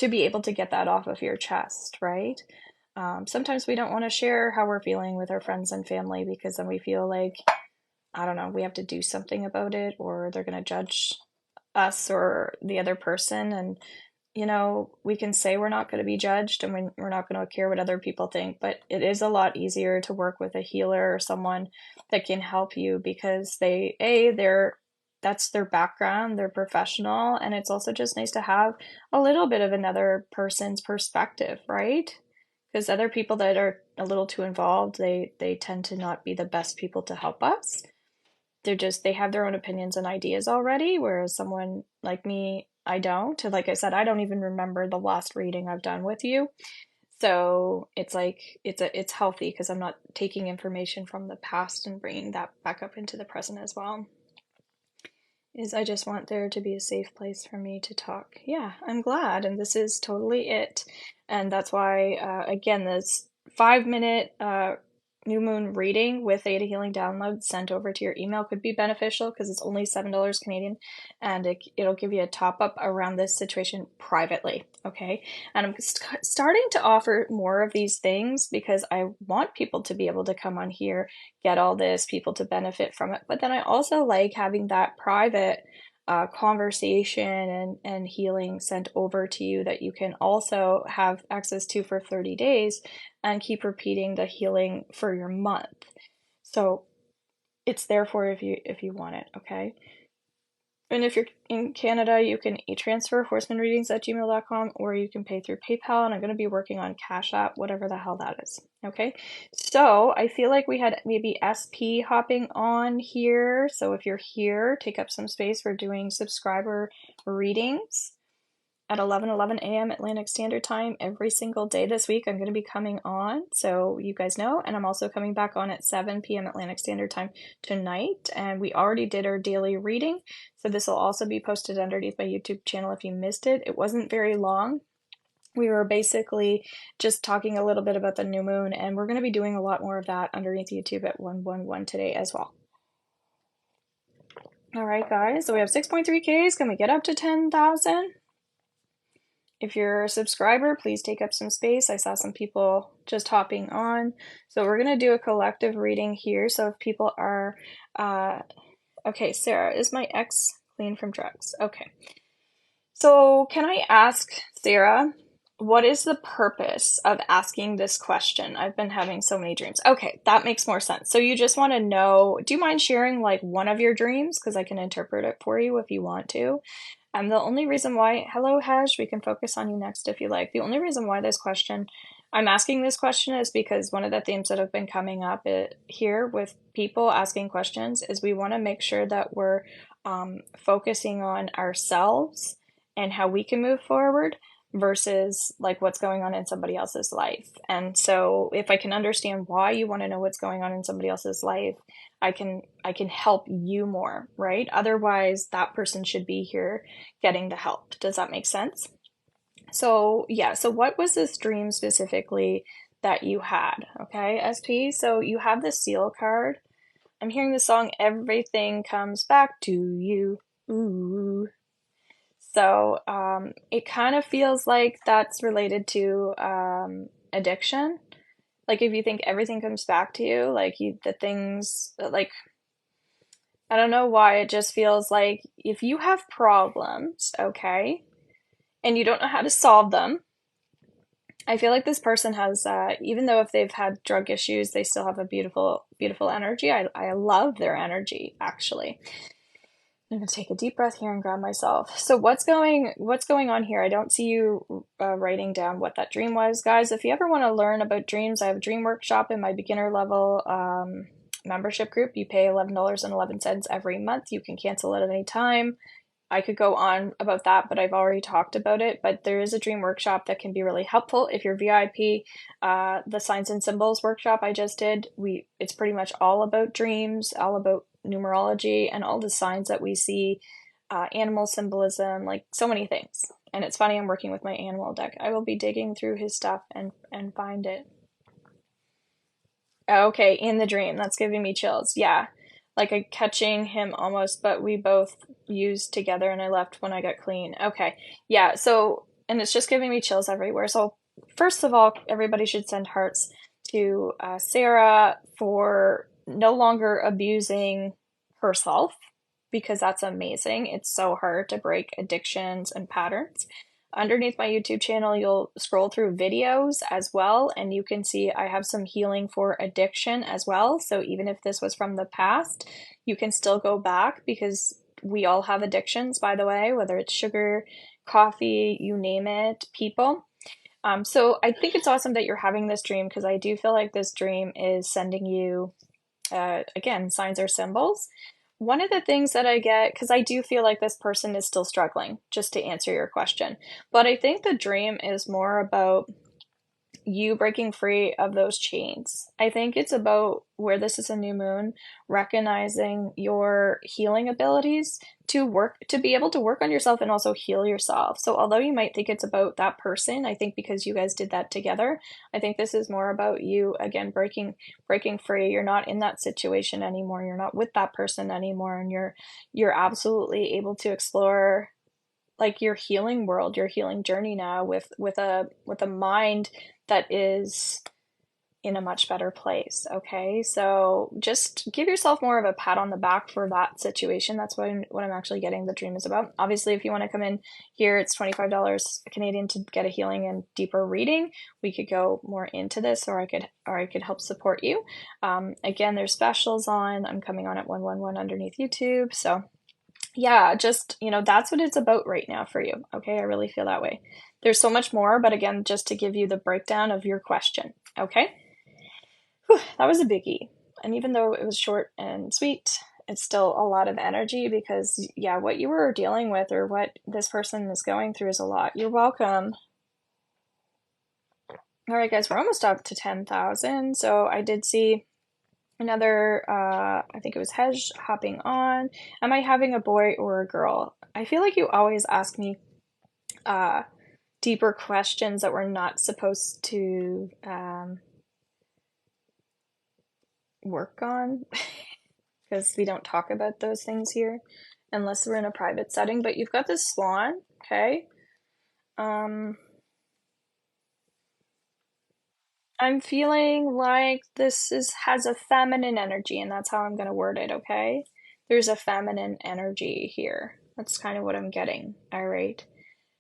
A: be able to get that off of your chest, right? Sometimes we don't want to share how we're feeling with our friends and family because then we feel like, I don't know, we have to do something about it, or they're going to judge us or the other person. And we can say we're not going to be judged and we're not going to care what other people think, but it is a lot easier to work with a healer or someone that can help you because they're that's their background, they're professional, and it's also just nice to have a little bit of another person's perspective, right? Because other people that are a little too involved, they tend to not be the best people to help us. They have their own opinions and ideas already, whereas someone like me, I don't. And like I said, I don't even remember the last reading I've done with you. So it's like it's healthy because I'm not taking information from the past and bringing that back up into the present as well. Is I just want there to be a safe place for me to talk. Yeah, I'm glad, and this is totally it. And that's why, again, this 5 minute new moon reading with Theta Healing download sent over to your email could be beneficial because it's only $7 Canadian, and it'll give you a top up around this situation privately. Okay, and I'm starting to offer more of these things because I want people to be able to come on here, get all this, people to benefit from it. But then I also like having that private conversation and healing sent over to you that you can also have access to for 30 days and keep repeating the healing for your month. So it's there for if you want it, okay? And if you're in Canada, you can e-transfer horsemanreadings@gmail.com, or you can pay through PayPal, and I'm going to be working on Cash App, whatever the hell that is. Okay, so I feel like we had maybe SP hopping on here. So if you're here, take up some space. We're doing subscriber readings at 11:11 a.m. Atlantic Standard Time every single day this week. I'm going to be coming on, so you guys know, and I'm also coming back on at 7 p.m. Atlantic Standard Time tonight, and we already did our daily reading, so this will also be posted underneath my YouTube channel if you missed it. It wasn't very long. We were basically just talking a little bit about the new moon, and we're going to be doing a lot more of that underneath YouTube at 111 today as well. All right, guys, so we have 6.3Ks. Can we get up to 10,000? If you're a subscriber, please take up some space. I saw some people just hopping on. So we're going to do a collective reading here. So if people are, okay, Sarah, is my ex clean from drugs? Okay. So can I ask Sarah, what is the purpose of asking this question? I've been having so many dreams. Okay, that makes more sense. So you just want to know, do you mind sharing like one of your dreams? Because I can interpret it for you if you want to. The only reason why, hello Hesh, we can focus on you next if you like. The only reason why I'm asking this question is because one of the themes that have been coming up here with people asking questions is we want to make sure that we're focusing on ourselves and how we can move forward versus like what's going on in somebody else's life. And so if I can understand why you want to know what's going on in somebody else's life, I can help you more, right? Otherwise, that person should be here getting the help. Does that make sense? So yeah, so what was this dream specifically that you had? Okay, SP. So you have the seal card. I'm hearing the song Everything Comes Back to You. Ooh. So it kind of feels like that's related to addiction. Like if you think everything comes back to you, like the things like I don't know why it just feels like if you have problems, okay, and you don't know how to solve them, I feel like this person has, even though if they've had drug issues, they still have a beautiful, beautiful energy. I love their energy, actually. I'm gonna take a deep breath here and ground myself. So what's going on here? I don't see you writing down what that dream was, guys. If you ever want to learn about dreams, I have a dream workshop in my beginner level membership group. You pay $11.11 every month. You can cancel it at any time. I could go on about that, but I've already talked about it. But there is a dream workshop that can be really helpful if you're VIP. The signs and symbols workshop I just did, it's pretty much all about dreams, all about numerology and all the signs that we see, animal symbolism, like so many things. And it's funny, I'm working with my animal deck. I will be digging through his stuff and find it. Okay, in the dream. That's giving me chills. Yeah. Like a catching him almost, but we both used together and I left when I got clean. Okay. Yeah. So, and it's just giving me chills everywhere. So first of all, everybody should send hearts to Sarah for no longer abusing herself because that's amazing. It's so hard to break addictions and patterns. Underneath my YouTube channel, you'll scroll through videos as well, and you can see I have some healing for addiction as well. So even if this was from the past, you can still go back because We all have addictions, by the way, whether it's sugar, coffee, you name it, people. So I think it's awesome that you're having this dream because I do feel like this dream is sending you, again, signs or symbols. One of the things that I get, because I do feel like this person is still struggling, just to answer your question, but I think the dream is more about you breaking free of those chains. I think it's about where this is a new moon, recognizing your healing abilities to work, to be able to work on yourself and also heal yourself. So although you might think it's about that person, I think because you guys did that together, I think this is more about you again breaking free. You're not in that situation anymore. You're not with that person anymore, and you're absolutely able to explore like your healing world, your healing journey now with a mind that is in a much better place. Okay, so just give yourself more of a pat on the back for that situation. That's what I'm actually getting the dream is about. Obviously, if you want to come in here, it's $25 Canadian to get a healing and deeper reading. We could go more into this, or I could help support you. Again, there's specials on. I'm coming on at 111 underneath YouTube, so yeah, just, that's what it's about right now for you. Okay, I really feel that way. There's so much more, but again, just to give you the breakdown of your question. Okay, whew, that was a biggie. And even though it was short and sweet, it's still a lot of energy because, yeah, what you were dealing with or what this person is going through is a lot. You're welcome. All right, guys, we're almost up to 10,000. So I did see another, I think it was Hej hopping on. Am I having a boy or a girl? I feel like you always ask me deeper questions that we're not supposed to work on because we don't talk about those things here unless we're in a private setting. But you've got this swan, okay? I'm feeling like has a feminine energy, and that's how I'm gonna word it, okay? There's a feminine energy here. That's kind of what I'm getting. All right.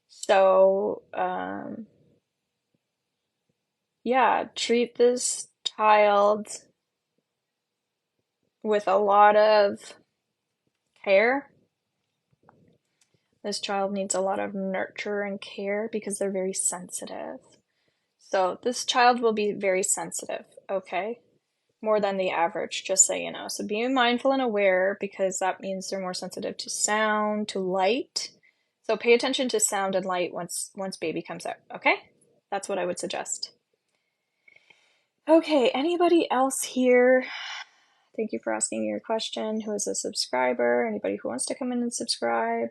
A: So, yeah, treat this child with a lot of care. This child needs a lot of nurture and care because they're very sensitive. So, this child will be very sensitive, okay? More than the average, just so you know. So be mindful and aware because that means they're more sensitive to sound, to light. So pay attention to sound and light once baby comes out, okay? That's what I would suggest. Okay, anybody else here? Thank you for asking your question. Who is a subscriber? Anybody who wants to come in and subscribe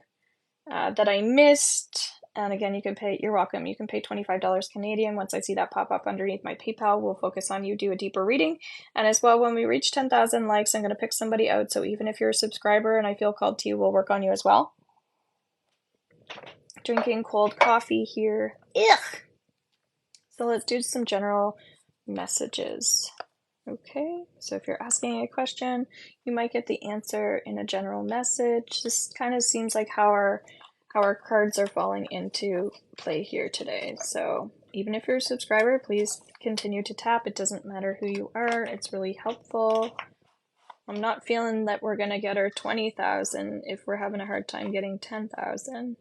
A: that I missed? And again, you're welcome. You can pay $25 Canadian. Once I see that pop up underneath my PayPal, we'll focus on you, do a deeper reading. And as well, when we reach 10,000 likes, I'm going to pick somebody out. So even if you're a subscriber and I feel called to you, we'll work on you as well. Drinking cold coffee here. Ugh! So let's do some general messages. Okay, so if you're asking a question, you might get the answer in a general message. This kind of seems like how our cards are falling into play here today. So even if you're a subscriber, please continue to tap. It doesn't matter who you are. It's really helpful. I'm not feeling that we're gonna get our 20,000 if we're having a hard time getting 10,000.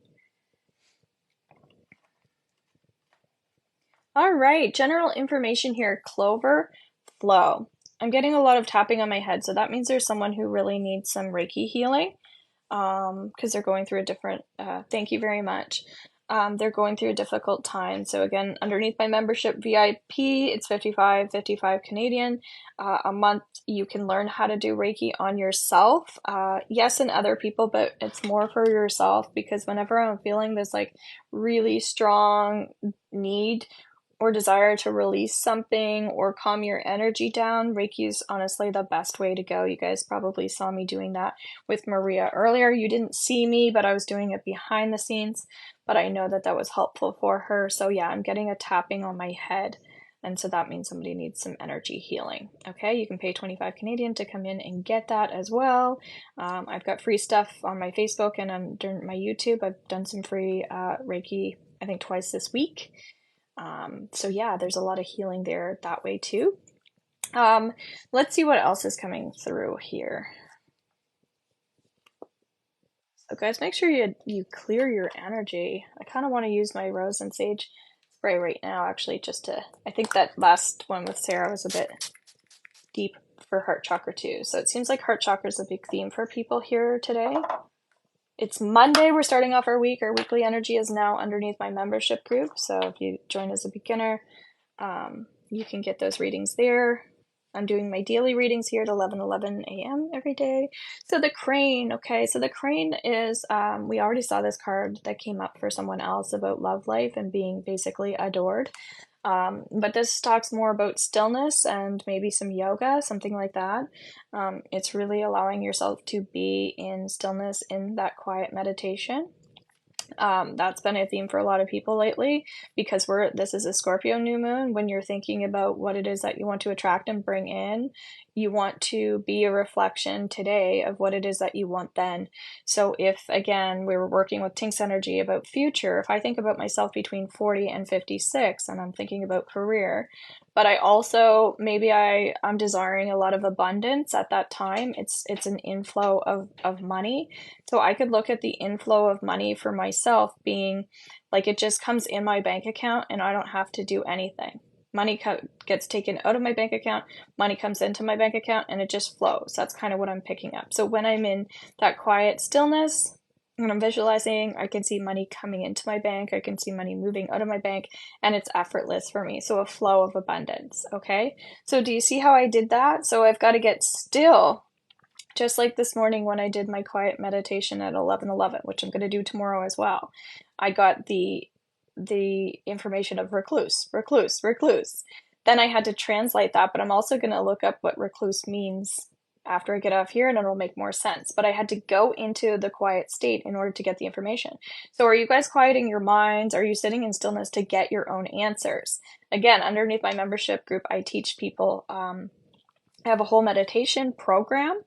A: All right, general information here. Clover flow. I'm getting a lot of tapping on my head, so that means there's someone who really needs some Reiki healing because they're going through a different, thank you very much. They're going through a difficult time. So again, underneath my membership VIP, it's 55 Canadian. A month you can learn how to do Reiki on yourself. Yes, and other people, but it's more for yourself because whenever I'm feeling this like really strong need or desire to release something or calm your energy down, Reiki is honestly the best way to go. You guys probably saw me doing that with Maria earlier. You didn't see me, but I was doing it behind the scenes, but I know that was helpful for her. So yeah, I'm getting a tapping on my head. And so that means somebody needs some energy healing. Okay, you can pay 25 Canadian to come in and get that as well. I've got free stuff on my Facebook and on my YouTube. I've done some free Reiki, I think twice this week. So yeah, there's a lot of healing there that way too. Let's see what else is coming through here. So guys, make sure you clear your energy. I kind of want to use my rose and sage spray right now, actually, just to, I think that last one with Sarah was a bit deep for heart chakra too. So it seems like heart chakra is a big theme for people here today. It's Monday. We're starting off our week. Our weekly energy is now underneath my membership group. So if you join as a beginner, you can get those readings there. I'm doing my daily readings here at 11:11 a.m. every day. So the crane, okay. So the crane is, we already saw this card that came up for someone else about love life and being basically adored. But this talks more about stillness and maybe some yoga, something like that. It's really allowing yourself to be in stillness in that quiet meditation. That's been a theme for a lot of people lately because this is a Scorpio new moon. When you're thinking about what it is that you want to attract and bring in, you want to be a reflection today of what it is that you want then. So if, again, we were working with Tink's energy about future, if I think about myself between 40 and 56 and I'm thinking about career, but I also, maybe I'm desiring a lot of abundance at that time. It's an inflow of money. So I could look at the inflow of money for myself being like it just comes in my bank account and I don't have to do anything. Money gets taken out of my bank account, money comes into my bank account, and it just flows. That's kind of what I'm picking up. So when I'm in that quiet stillness, when I'm visualizing, I can see money coming into my bank, I can see money moving out of my bank, and it's effortless for me. So a flow of abundance, okay? So do you see how I did that? So I've got to get still. Just like this morning when I did my quiet meditation at 11:11, which I'm going to do tomorrow as well. I got the information of recluse, recluse, recluse. Then I had to translate that, but I'm also going to look up what recluse means after I get off here and it'll make more sense. But I had to go into the quiet state in order to get the information. So are you guys quieting your minds? Are you sitting in stillness to get your own answers? Again, underneath my membership group, I teach people, I have a whole meditation program,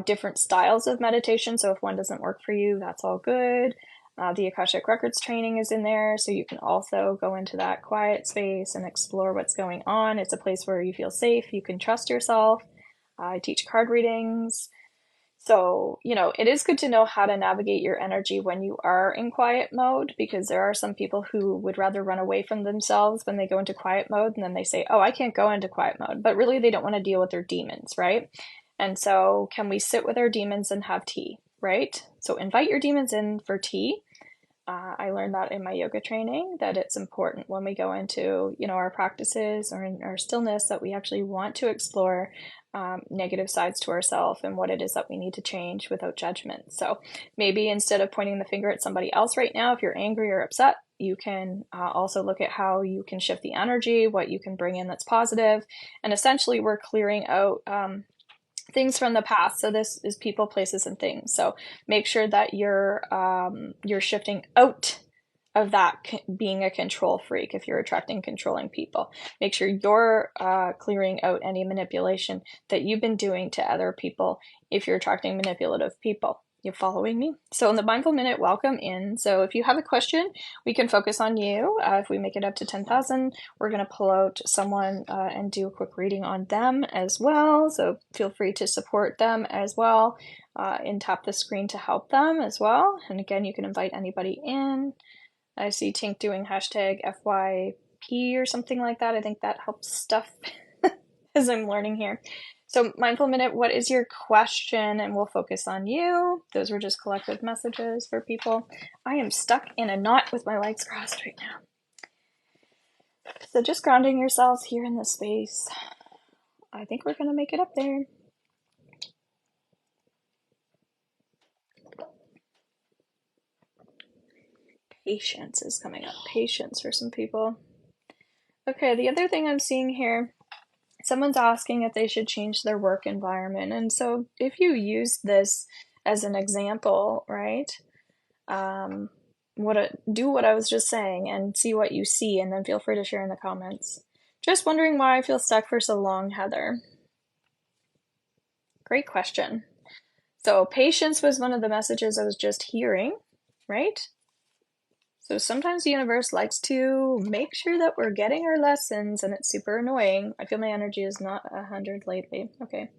A: different styles of meditation. So if one doesn't work for you, that's all good. The Akashic Records training is in there, so you can also go into that quiet space and explore what's going on. It's a place where you feel safe, you can trust yourself. I teach card readings. So, it is good to know how to navigate your energy when you are in quiet mode, because there are some people who would rather run away from themselves when they go into quiet mode, and then they say, oh, I can't go into quiet mode. But really, they don't want to deal with their demons, right? And so, can we sit with our demons and have tea, right? So, invite your demons in for tea. I learned that in my yoga training, that it's important when we go into, our practices or in our stillness, that we actually want to explore negative sides to ourselves and what it is that we need to change without judgment. So maybe instead of pointing the finger at somebody else right now, if you're angry or upset, you can also look at how you can shift the energy, what you can bring in that's positive. And essentially, we're clearing out things from the past. So this is people, places, and things. So make sure that you're shifting out of that being a control freak. If you're attracting controlling people, make sure you're clearing out any manipulation that you've been doing to other people. If you're attracting manipulative people, you following me? So in the mindful minute, welcome in. So if you have a question, we can focus on you. If we make it up to 10,000, we're going to pull out someone and do a quick reading on them as well. So feel free to support them as well and tap the screen to help them as well. And again, you can invite anybody in. I see Tink doing hashtag FYP or something like that. I think that helps stuff as I'm learning here. So mindful minute, what is your question? And we'll focus on you. Those were just collective messages for people. I am stuck in a knot with my legs crossed right now. So just grounding yourselves here in this space. I think we're going to make it up there. Patience is coming up. Patience for some people. Okay, the other thing I'm seeing here, someone's asking if they should change their work environment. And so if you use this as an example, right, do what I was just saying and see what you see, and then feel free to share in the comments. Just wondering why I feel stuck for so long, Heather. Great question. So patience was one of the messages I was just hearing, right? So sometimes the universe likes to make sure that we're getting our lessons, and it's super annoying. I feel my energy is not 100 lately. Okay.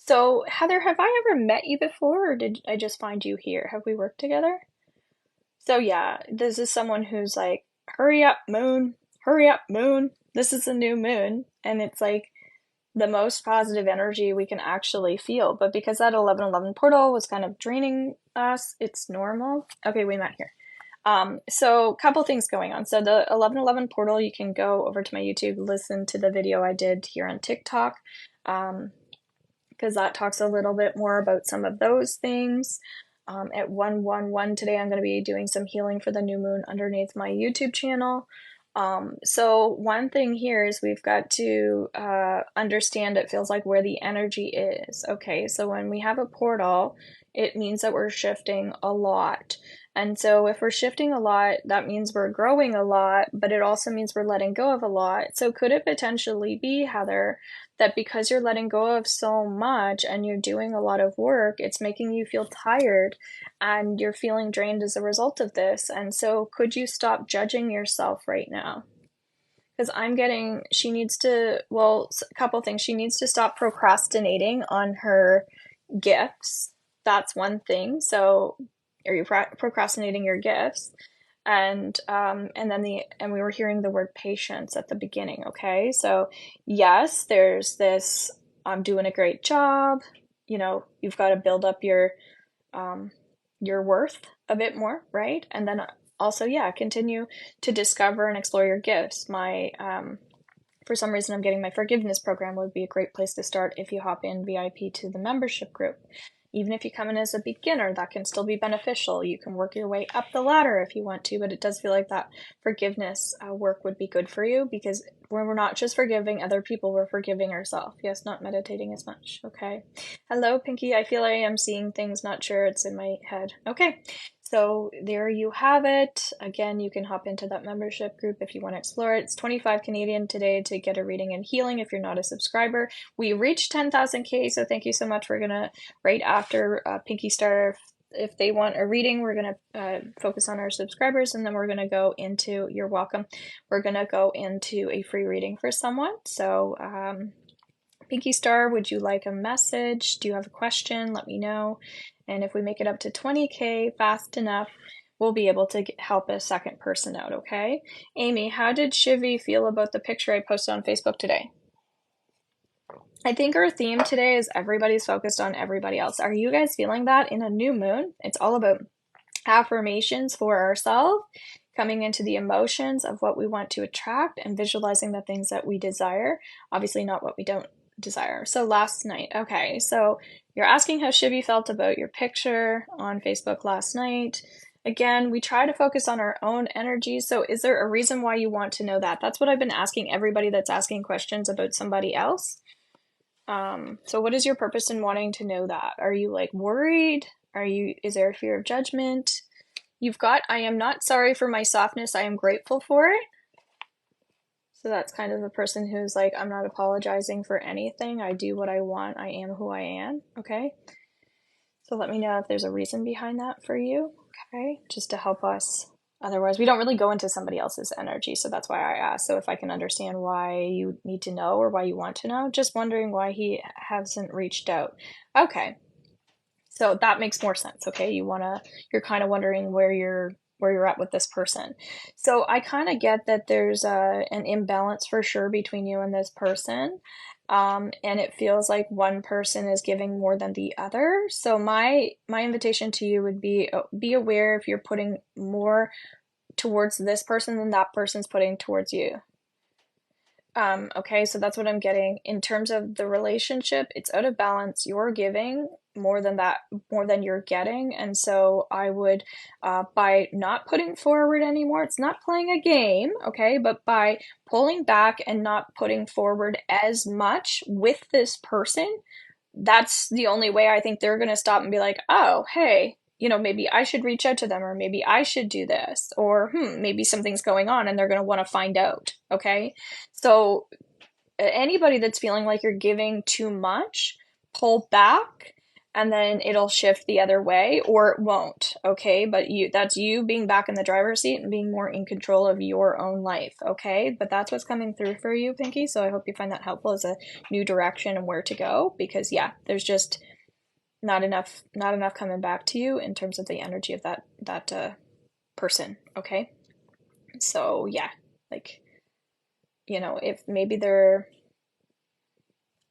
A: So, Heather, have I ever met you before, or did I just find you here? Have we worked together? So, yeah, this is someone who's like, hurry up, moon, hurry up, moon. This is a new moon. And it's like the most positive energy we can actually feel. But because that 1111 portal was kind of draining us, it's normal. Okay, we met here. So couple things going on. So the 1111 portal, you can go over to my YouTube, listen to the video I did here on TikTok. Because that talks a little bit more about some of those things. At 111 today, I'm going to be doing some healing for the new moon underneath my YouTube channel. So one thing here is we've got to understand it feels like where the energy is. Okay, so when we have a portal, it means that we're shifting a lot. And so if we're shifting a lot, that means we're growing a lot, but it also means we're letting go of a lot. So could it potentially be, Heather, that because you're letting go of so much and you're doing a lot of work, it's making you feel tired and you're feeling drained as a result of this? And so could you stop judging yourself right now? Because I'm getting, she needs to, well, a couple things. She needs to stop procrastinating on her gifts. That's one thing. So are you procrastinating your gifts? And we were hearing the word patience at the beginning. Okay, so yes, there's this, I'm doing a great job. You know, you've got to build up your worth a bit more, right? And then also, yeah, continue to discover and explore your gifts. My for some reason, I'm getting my forgiveness program would be a great place to start if you hop in VIP to the membership group. Even if you come in as a beginner, that can still be beneficial. You can work your way up the ladder if you want to, but it does feel like that forgiveness work would be good for you, because we're not just forgiving other people, we're forgiving ourselves. Yes, not meditating as much. Okay. Hello, Pinky. I feel I am seeing things, not sure it's in my head. Okay. So there you have it. Again, you can hop into that membership group if you want to explore it. It's 25 Canadian today to get a reading and healing if you're not a subscriber. We reached 10,000K, so thank you so much. We're going to, right after Pinky Star, if they want a reading, we're going to focus on our subscribers, and then we're going to go into, you're welcome, we're going to go into a free reading for someone. So Pinky Star, would you like a message? Do you have a question? Let me know. And if we make it up to 20K fast enough, we'll be able to help a second person out, okay? Amy, how did Shivi feel about the picture I posted on Facebook today? I think our theme today is everybody's focused on everybody else. Are you guys feeling that in a new moon? It's all about affirmations for ourselves, coming into the emotions of what we want to attract and visualizing the things that we desire. Obviously not what we don't desire. So last night, okay, so you're asking how Shivi felt about your picture on Facebook last night. Again, we try to focus on our own energy. So is there a reason why you want to know that? That's what I've been asking everybody that's asking questions about somebody else. So what is your purpose in wanting to know that? Are you like worried? Is there a fear of judgment? You've got, I am not sorry for my softness. I am grateful for it. So that's kind of a person who's like, I'm not apologizing for anything. I do what I want. I am who I am. Okay. So let me know if there's a reason behind that for you. Okay. Just to help us. Otherwise, we don't really go into somebody else's energy. So that's why I asked. So if I can understand why you need to know or why you want to know, just wondering why he hasn't reached out. Okay. So that makes more sense. Okay. You're kind of wondering where you're at with this person. So I kind of get that there's an imbalance for sure between you and this person. And it feels like one person is giving more than the other. So my invitation to you would be aware if you're putting more towards this person than that person's putting towards you. Okay, so that's what I'm getting. In terms of the relationship, it's out of balance. You're giving more than you're getting. And so I would, by not putting forward anymore, it's not playing a game, okay, but by pulling back and not putting forward as much with this person, that's the only way I think they're going to stop and be like, oh, hey, maybe I should reach out to them, or maybe I should do this, or maybe something's going on and they're going to want to find out. Okay. So anybody that's feeling like you're giving too much, pull back and then it'll shift the other way, or it won't, okay? But that's you being back in the driver's seat and being more in control of your own life, okay? But that's what's coming through for you, Pinky, so I hope you find that helpful as a new direction and where to go, because yeah, there's just not enough coming back to you in terms of the energy of that person, okay? So yeah, like, you know, if maybe they're,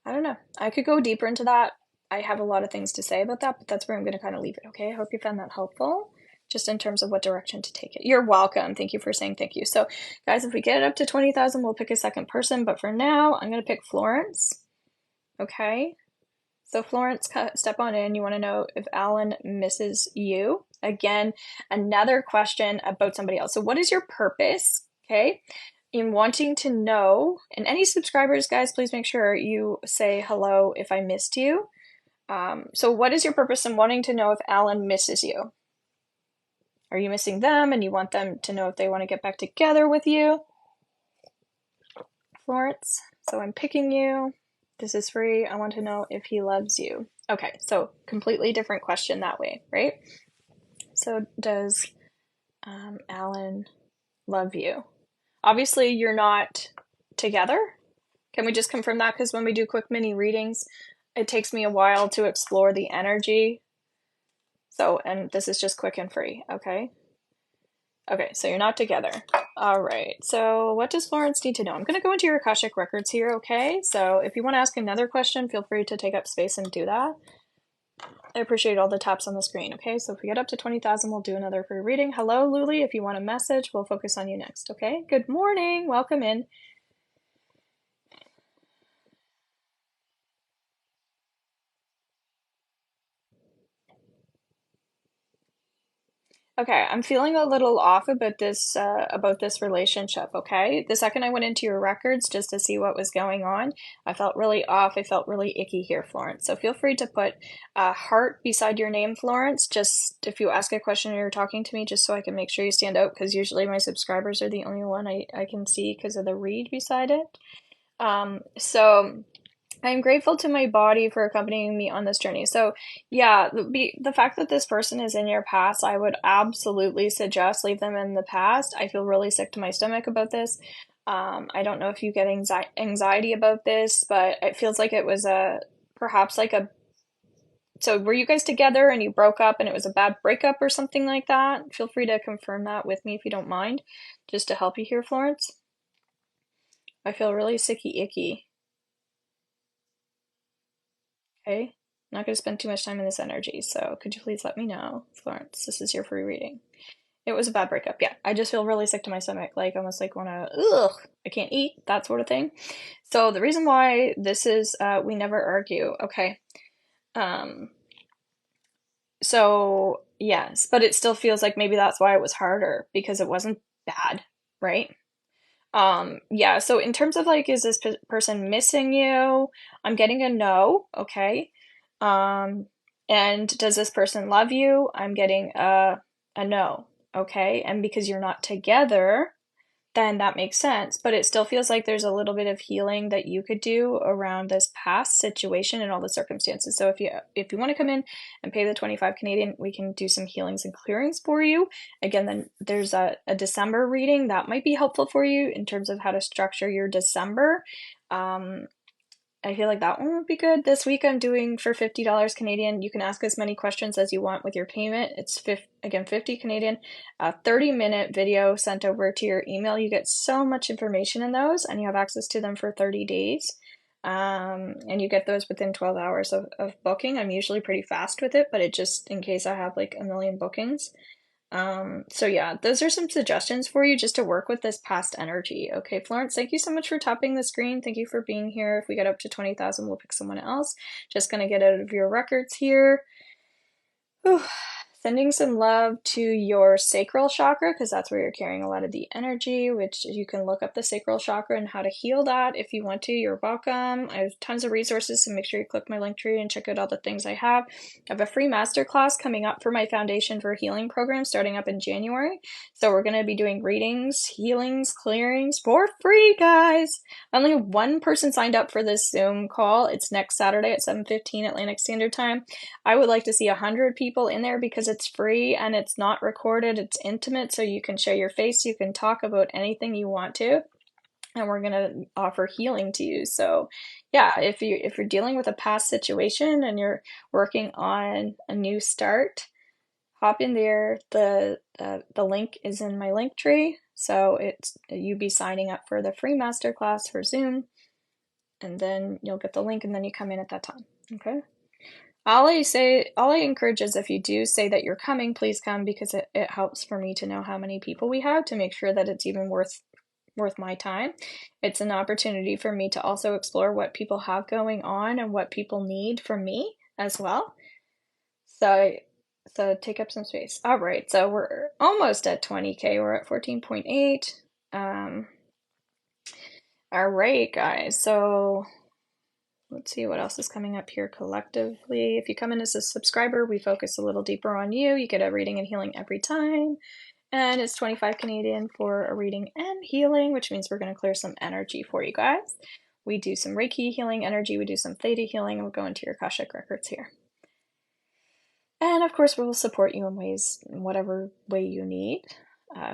A: I don't know, I could go deeper into that. I have a lot of things to say about that, but that's where I'm going to kind of leave it, okay? I hope you found that helpful, just in terms of what direction to take it. You're welcome. Thank you for saying thank you. So, guys, if we get it up to 20,000, we'll pick a second person, but for now, I'm going to pick Florence, okay? So, Florence, step on in. You want to know if Alan misses you. Again, another question about somebody else. So, what is your purpose, okay? In wanting to know, and any subscribers, guys, please make sure you say hello if I missed you. So what is your purpose in wanting to know if Alan misses you? Are you missing them and you want them to know if they want to get back together with you? Florence, so I'm picking you. This is free. I want to know if he loves you. Okay, so completely different question that way, right? So does Alan love you? Obviously, you're not together. Can we just confirm that? Because when we do quick mini readings, it takes me a while to explore the energy. So, and this is just quick and free, okay? Okay, so you're not together. All right, so what does Florence need to know? I'm going to go into your Akashic records here, okay? So if you want to ask another question, feel free to take up space and do that. I appreciate all the taps on the screen, okay? So if we get up to 20,000, we'll do another free reading. Hello, Luli. If you want a message, we'll focus on you next, okay? Good morning. Welcome in. Okay, I'm feeling a little off about this relationship, okay? The second I went into your records just to see what was going on, I felt really off. I felt really icky here, Florence. So feel free to put a heart beside your name, Florence, just if you ask a question or you're talking to me, just so I can make sure you stand out, because usually my subscribers are the only one I can see because of the read beside it. So I'm grateful to my body for accompanying me on this journey. So, yeah, the fact that this person is in your past, I would absolutely suggest leave them in the past. I feel really sick to my stomach about this. I don't know if you get anxiety about this, but it feels like it was perhaps like a. So, were you guys together and you broke up and it was a bad breakup or something like that? Feel free to confirm that with me if you don't mind, just to help you here, Florence. I feel really sicky icky. Okay, not going to spend too much time in this energy, so could you please let me know, Florence? This is your free reading. It was a bad breakup, yeah. I just feel really sick to my stomach, like almost like wanna, ugh, I can't eat, that sort of thing. So the reason why this is, we never argue, okay. So yes, but it still feels like maybe that's why it was harder, because it wasn't bad, right? Yeah, so in terms of like, is this person missing you? I'm getting a no, okay. And does this person love you? I'm getting a no, okay. And because you're not together, then that makes sense. But it still feels like there's a little bit of healing that you could do around this past situation and all the circumstances. So if you want to come in and pay the 25 Canadian, we can do some healings and clearings for you. Again, then there's a December reading that might be helpful for you in terms of how to structure your December. I feel like that one would be good. This week I'm doing for $50 Canadian. You can ask as many questions as you want with your payment. It's again 50 Canadian, a 30-minute video sent over to your email. You get so much information in those, and you have access to them for 30 days. And you get those within 12 hours of booking. I'm usually pretty fast with it, but it just in case I have like a million bookings. So yeah, those are some suggestions for you just to work with this past energy. Okay, Florence, thank you so much for tapping the screen. Thank you for being here. If we get up to 20,000, we'll pick someone else. Just gonna get out of your records here. Whew. Sending some love to your sacral chakra because that's where you're carrying a lot of the energy, which you can look up the sacral chakra and how to heal that if you want to. You're welcome. I have tons of resources, so make sure you click my link tree and check out all the things I have. I have a free masterclass coming up for my Foundation for Healing program starting up in January. So we're going to be doing readings, healings, clearings for free, guys. Only one person signed up for this Zoom call. It's next Saturday at 7:15 Atlantic Standard Time. I would like to see 100 people in there because it's free and it's not recorded. It's intimate, so you can show your face. You can talk about anything you want to, and we're going to offer healing to you. So yeah, if you're dealing with a past situation and you're working on a new start, hop in there. The link is in my link tree. So you'd be signing up for the free masterclass for Zoom, and then you'll get the link and then you come in at that time. Okay. All I encourage is if you do say that you're coming, please come because it helps for me to know how many people we have to make sure that it's even worth my time. It's an opportunity for me to also explore what people have going on and what people need from me as well. So take up some space. All right, so we're almost at 20K. We're at 14.8. All right, guys. So let's see what else is coming up here collectively. If you come in as a subscriber, we focus a little deeper on you. You get a reading and healing every time. And it's 25 Canadian for a reading and healing, which means we're going to clear some energy for you guys. We do some Reiki healing energy. We do some Theta healing, and we'll go into your Akashic records here. And of course, we will support you in whatever way you need,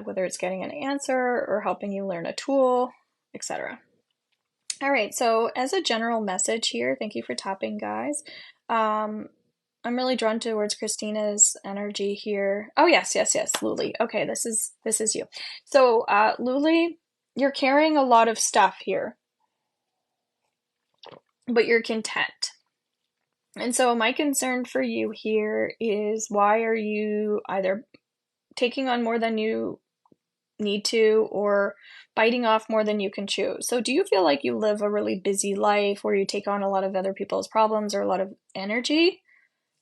A: whether it's getting an answer or helping you learn a tool, etc. All right, so as a general message here, thank you for tapping, guys. I'm really drawn towards Christina's energy here. Oh, yes, Luli. Okay, this is you. So, Luli, you're carrying a lot of stuff here, but you're content. And so my concern for you here is, why are you either taking on more than you need to or biting off more than you can chew? So do you feel like you live a really busy life where you take on a lot of other people's problems or a lot of energy,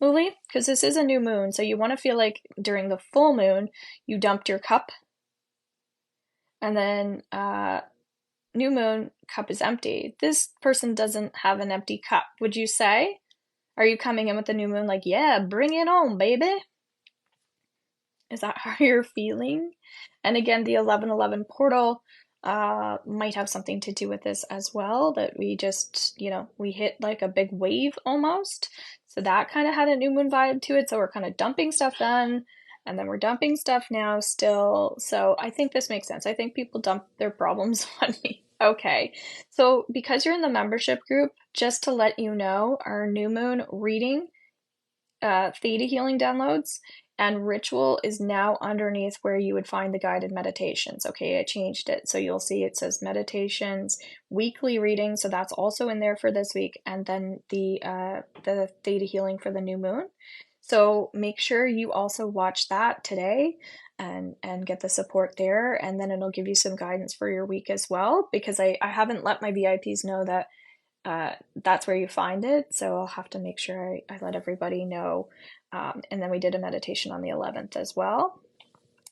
A: Luli? Because this is a new moon, so you want to feel like during the full moon you dumped your cup, and then new moon, cup is empty. This person doesn't have an empty cup, would you say? Are you coming in with the new moon like, yeah, bring it on, baby? Is that how you're feeling? And again, the 1111 portal might have something to do with this as well, that we just, we hit like a big wave almost. So that kind of had a new moon vibe to it. So we're kind of dumping stuff then, and then we're dumping stuff now still. So I think this makes sense. I think people dump their problems on me. Okay, so because you're in the membership group, just to let you know, our new moon reading, Theta healing downloads, and ritual is now underneath where you would find the guided meditations. Okay, I changed it. So you'll see it says meditations, weekly reading. So that's also in there for this week. And then the Theta healing for the new moon. So make sure you also watch that today and get the support there. And then it'll give you some guidance for your week as well, because I haven't let my VIPs know that that's where you find it. So I'll have to make sure I let everybody know. And then we did a meditation on the 11th as well.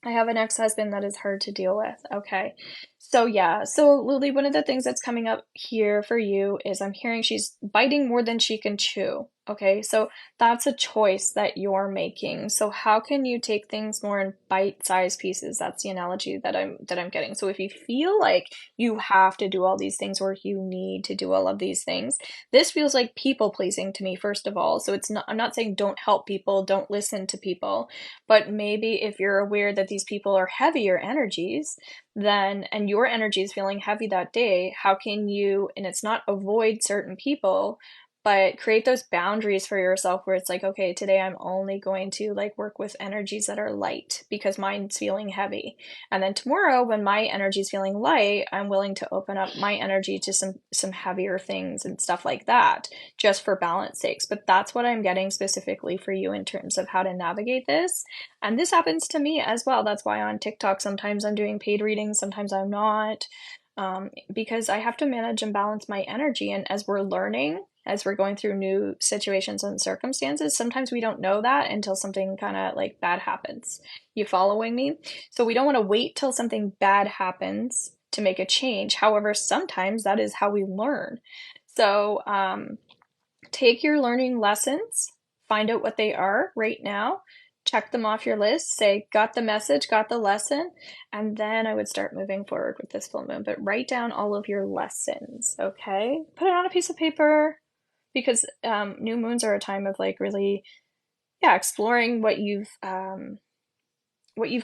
A: I have an ex-husband that is hard to deal with. Okay. So yeah. So Lily, one of the things that's coming up here for you is I'm hearing she's biting more than she can chew. Okay. So that's a choice that you're making. So how can you take things more in bite-sized pieces? That's the analogy that I'm getting. So if you feel like you have to do all these things, or you need to do all of these things, this feels like people pleasing to me, first of all. So I'm not saying don't help people, don't listen to people, but maybe if you're aware that these people are heavier energies, and your energy is feeling heavy that day, how can you, and it's not avoid certain people, but create those boundaries for yourself where it's like, okay, today I'm only going to work with energies that are light because mine's feeling heavy. And then tomorrow, when my energy is feeling light, I'm willing to open up my energy to some heavier things and stuff like that, just for balance sakes. But that's what I'm getting specifically for you in terms of how to navigate this. And this happens to me as well. That's why on TikTok, sometimes I'm doing paid readings, sometimes I'm not, because I have to manage and balance my energy. And as we're learning, as we're going through new situations and circumstances. Sometimes we don't know that until something kind of like bad happens. You following me? So we don't want to wait till something bad happens to make a change. However, sometimes that is how we learn. So take your learning lessons, find out what they are right now, check them off your list, say, got the message, got the lesson, and then I would start moving forward with this full moon. But write down all of your lessons, okay? Put it on a piece of paper, because new moons are a time of like really, yeah, exploring what you've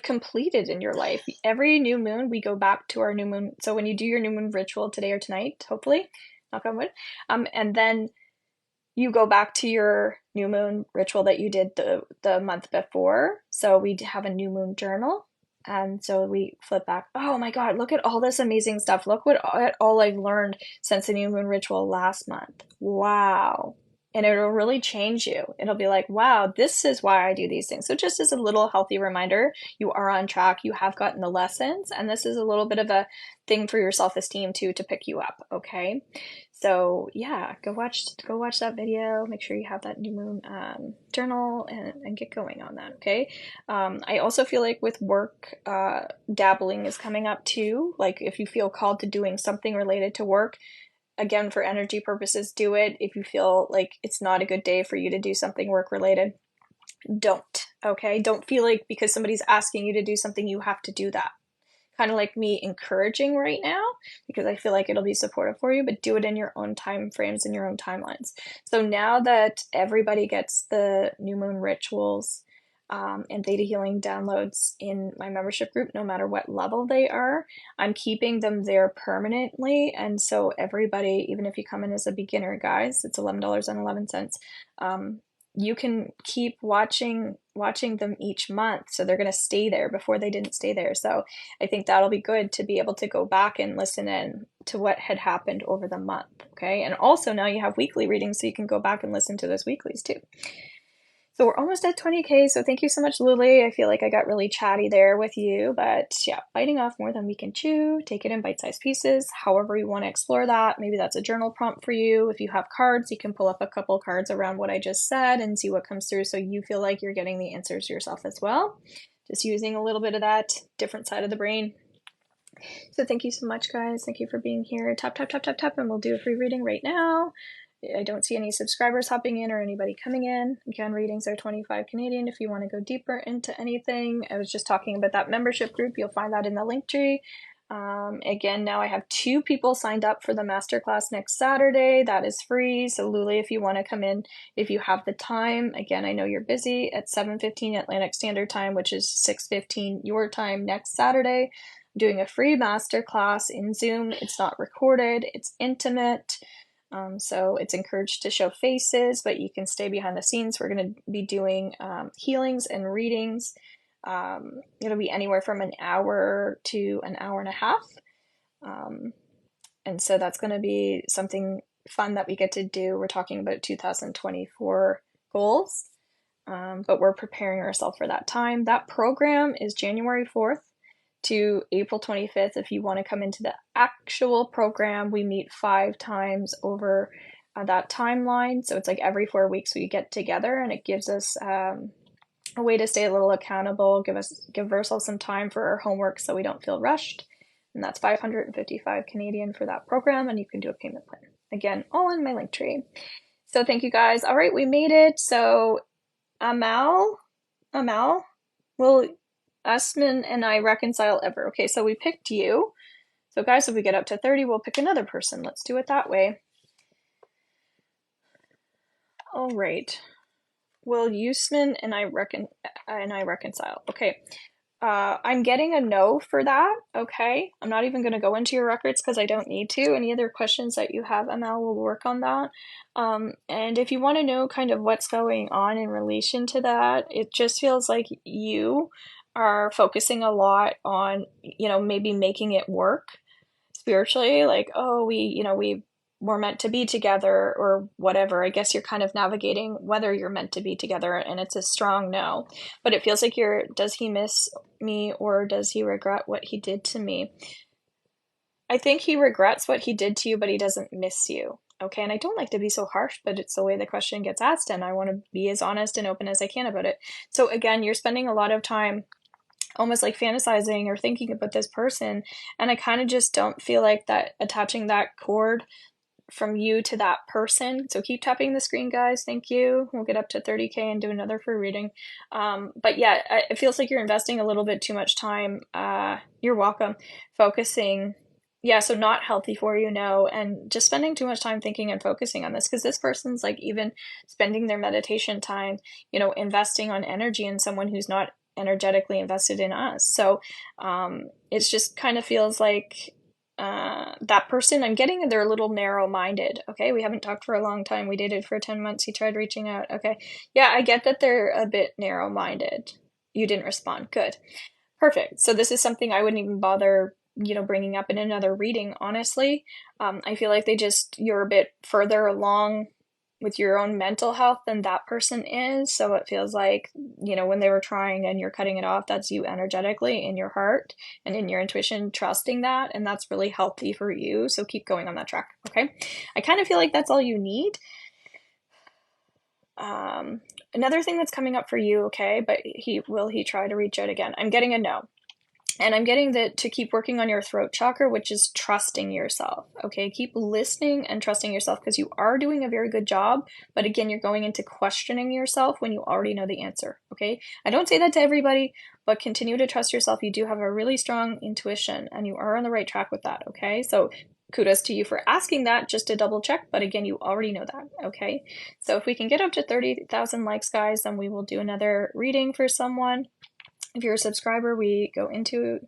A: completed in your life. Every new moon, we go back to our new moon. So when you do your new moon ritual today or tonight, hopefully, knock on wood, and then you go back to your new moon ritual that you did the month before. So we have a new moon journal. And so we flip back. Oh my God, look at all this amazing stuff. Look what all I've learned since the new moon ritual last month. Wow. And it'll really change you. It'll be like, wow, this is why I do these things. So just as a little healthy reminder, you are on track. You have gotten the lessons. And this is a little bit of a thing for your self-esteem too, to pick you up. Okay. So yeah, go watch that video. Make sure you have that new moon journal and get going on that. Okay. I also feel like with work, dabbling is coming up too. Like if you feel called to doing something related to work, again, for energy purposes, do it. If you feel like it's not a good day for you to do something work related, don't. Okay. Don't feel like because somebody's asking you to do something, you have to do that. Kind of like me encouraging right now, because I feel like it'll be supportive for you, but do it in your own time frames and your own timelines. So now that everybody gets the new moon rituals and theta healing downloads in my membership group, no matter what level they are, I'm keeping them there permanently. And so everybody, even if you come in as a beginner, guys, it's $11.11. You can keep watching them each month, so they're going to stay there. Before they didn't stay there, so I think that'll be good to be able to go back and listen in to what had happened over the month. Okay, and also now you have weekly readings, so you can go back and listen to those weeklies too. So we're almost at 20K, so thank you so much, Lily. I feel like I got really chatty there with you, but yeah, biting off more than we can chew. Take it in bite-sized pieces, however you want to explore that. Maybe that's a journal prompt for you. If you have cards, you can pull up a couple cards around what I just said and see what comes through, so you feel like you're getting the answers yourself as well. Just using a little bit of that different side of the brain. So thank you so much, guys. Thank you for being here. Tap, tap, tap, tap, tap, and we'll do a free reading right now. I don't see any subscribers hopping in or anybody coming in. Again, readings are 25 Canadian if you want to go deeper into anything. I was just talking about that membership group. You'll find that in the link tree. Again, now I have 2 people signed up for the masterclass next Saturday. That is free. So Luli, if you want to come in, if you have the time, again, I know you're busy, at 7:15 Atlantic Standard Time, which is 6:15 your time next Saturday. I'm doing a free masterclass in Zoom. It's not recorded. It's intimate. So it's encouraged to show faces, but you can stay behind the scenes. We're going to be doing healings and readings. It'll be anywhere from an hour to an hour and a half. And so that's going to be something fun that we get to do. We're talking about 2024 goals, but we're preparing ourselves for that time. That program is January 4th to April 25th. If you want to come into the actual program, we meet 5 times over that timeline. So it's like every 4 weeks we get together, and it gives us a way to stay a little accountable, give ourselves some time for our homework so we don't feel rushed. And that's 555 Canadian for that program, and you can do a payment plan. Again, all in my link tree. So thank you guys. All right, we made it. So Amal, will Usman and I reconcile ever? Okay, so we picked you. So guys, if we get up to 30, we'll pick another person. Let's do it that way. All right. Will Usman and I reconcile? Okay. I'm getting a no for that. Okay. I'm not even going to go into your records because I don't need to. Any other questions that you have, Amal, will work on that. And if you want to know kind of what's going on in relation to that, it just feels like you are focusing a lot on, maybe making it work spiritually, like, oh, we were meant to be together or whatever. I guess you're kind of navigating whether you're meant to be together, and it's a strong no. But it feels like does he miss me or does he regret what he did to me? I think he regrets what he did to you, but he doesn't miss you. Okay, and I don't like to be so harsh, but it's the way the question gets asked, and I want to be as honest and open as I can about it. So again, you're spending a lot of time almost like fantasizing or thinking about this person, and I kind of just don't feel like that attaching that cord from you to that person. So keep tapping the screen, guys. Thank you. We'll get up to 30K and do another free reading. But yeah, it feels like you're investing a little bit too much time. You're welcome. Focusing. Yeah, so not healthy for you, no. And just spending too much time thinking and focusing on this, because this person's like even spending their meditation time, investing on energy in someone who's not energetically invested in us. So it's just kind of feels like that person, I'm getting they're a little narrow-minded. Okay, we haven't talked for a long time. We dated for 10 months. He tried reaching out. Okay, yeah, I get that they're a bit narrow-minded. You didn't respond. Good. Perfect. So this is something I wouldn't even bother, bringing up in another reading, honestly. I feel like you're a bit further along with your own mental health than that person is. So it feels like, when they were trying and you're cutting it off, that's you energetically in your heart and in your intuition, trusting that. And that's really healthy for you. So keep going on that track. Okay. I kind of feel like that's all you need. Another thing that's coming up for you, okay, but will he try to reach out again? I'm getting a no. And I'm getting that to keep working on your throat chakra, which is trusting yourself. Okay, keep listening and trusting yourself, because you are doing a very good job. But again, you're going into questioning yourself when you already know the answer. Okay, I don't say that to everybody, but continue to trust yourself. You do have a really strong intuition and you are on the right track with that. Okay, so kudos to you for asking that, just to double check. But again, you already know that. Okay, so if we can get up to 30,000 likes, guys, then we will do another reading for someone. If you're a subscriber, we go into,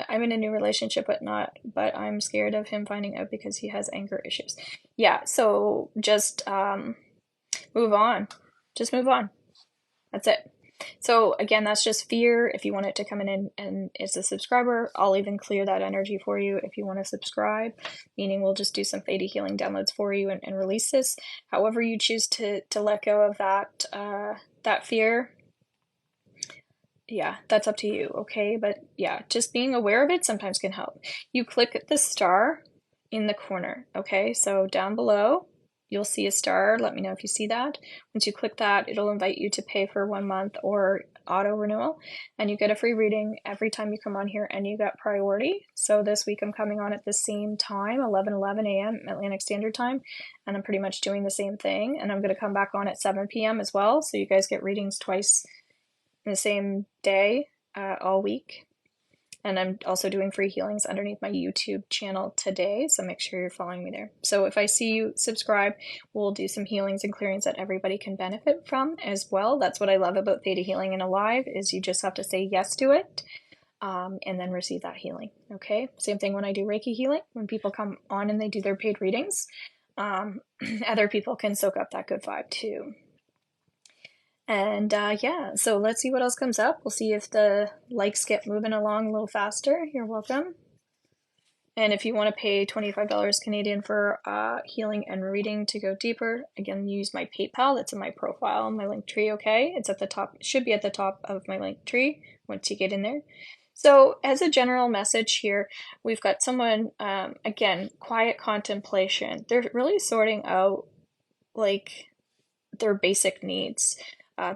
A: I'm in a new relationship, but I'm scared of him finding out because he has anger issues. Yeah, so just move on. Just move on. That's it. So again, that's just fear. If you want it to come in and it's a subscriber, I'll even clear that energy for you if you want to subscribe, meaning we'll just do some theta healing downloads for you and release this. However you choose to let go of that fear, yeah, that's up to you, okay? But yeah, just being aware of it sometimes can help. You click the star in the corner, okay? So down below, you'll see a star. Let me know if you see that. Once you click that, it'll invite you to pay for 1 month or auto renewal, and you get a free reading every time you come on here, and you get priority. So this week I'm coming on at the same time, 11:11 a.m. Atlantic Standard Time, and I'm pretty much doing the same thing. And I'm going to come back on at 7 p.m. as well, so you guys get readings twice the same day all week. And I'm also doing free healings underneath my YouTube channel today, so make sure you're following me there. So if I see you subscribe, we'll do some healings and clearings that everybody can benefit from as well. That's what I love about Theta Healing and Alive, is you just have to say yes to it and then receive that healing. Okay, same thing when I do Reiki healing. When people come on and they do their paid readings, other people can soak up that good vibe too. And yeah, so let's see what else comes up. We'll see if the likes get moving along a little faster. You're welcome. And if you want to pay $25 Canadian for healing and reading to go deeper, again, use my PayPal. That's in my profile, my link tree, okay? It's at the top. It should be at the top of my link tree once you get in there. So as a general message here, we've got someone, again, quiet contemplation. They're really sorting out, like, their basic needs.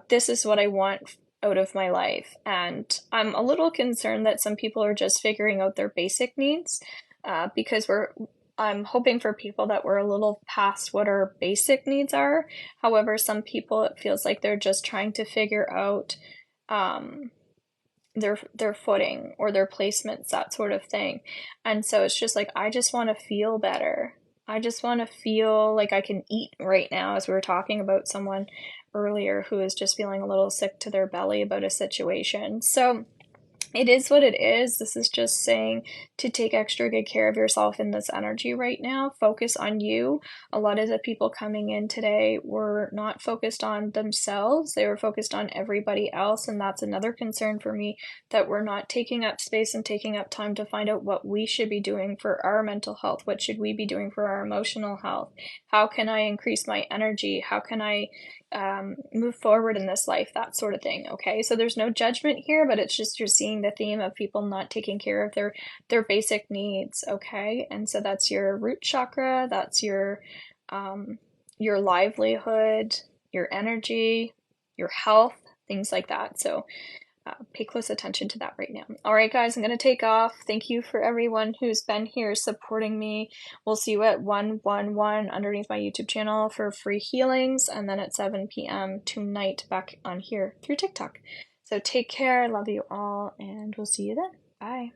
A: This is what I want out of my life. And I'm a little concerned that some people are just figuring out their basic needs because I'm hoping for people that we're a little past what our basic needs are. However, some people, it feels like they're just trying to figure out their footing or their placements, that sort of thing. And so it's just like, I just want to feel better. I just want to feel like I can eat right now, as we were talking about someone earlier who is just feeling a little sick to their belly about a situation. So it is what it is. This is just saying to take extra good care of yourself in this energy right now. Focus on you. A lot of the people coming in today were not focused on themselves. They were focused on everybody else. And that's another concern for me, that we're not taking up space and taking up time to find out what we should be doing for our mental health. What should we be doing for our emotional health? How can I increase my energy? How can I move forward in this life, that sort of thing. Okay, so there's no judgment here, but it's just you're seeing the theme of people not taking care of their basic needs. Okay, and so that's your root chakra, that's your your livelihood, your energy, your health, things like that. So pay close attention to that right now. All right, guys, I'm going to take off. Thank you for everyone who's been here supporting me. We'll see you at 111 underneath my YouTube channel for free healings, and then at 7 p.m. tonight back on here through TikTok. So take care. I love you all, and we'll see you then. Bye.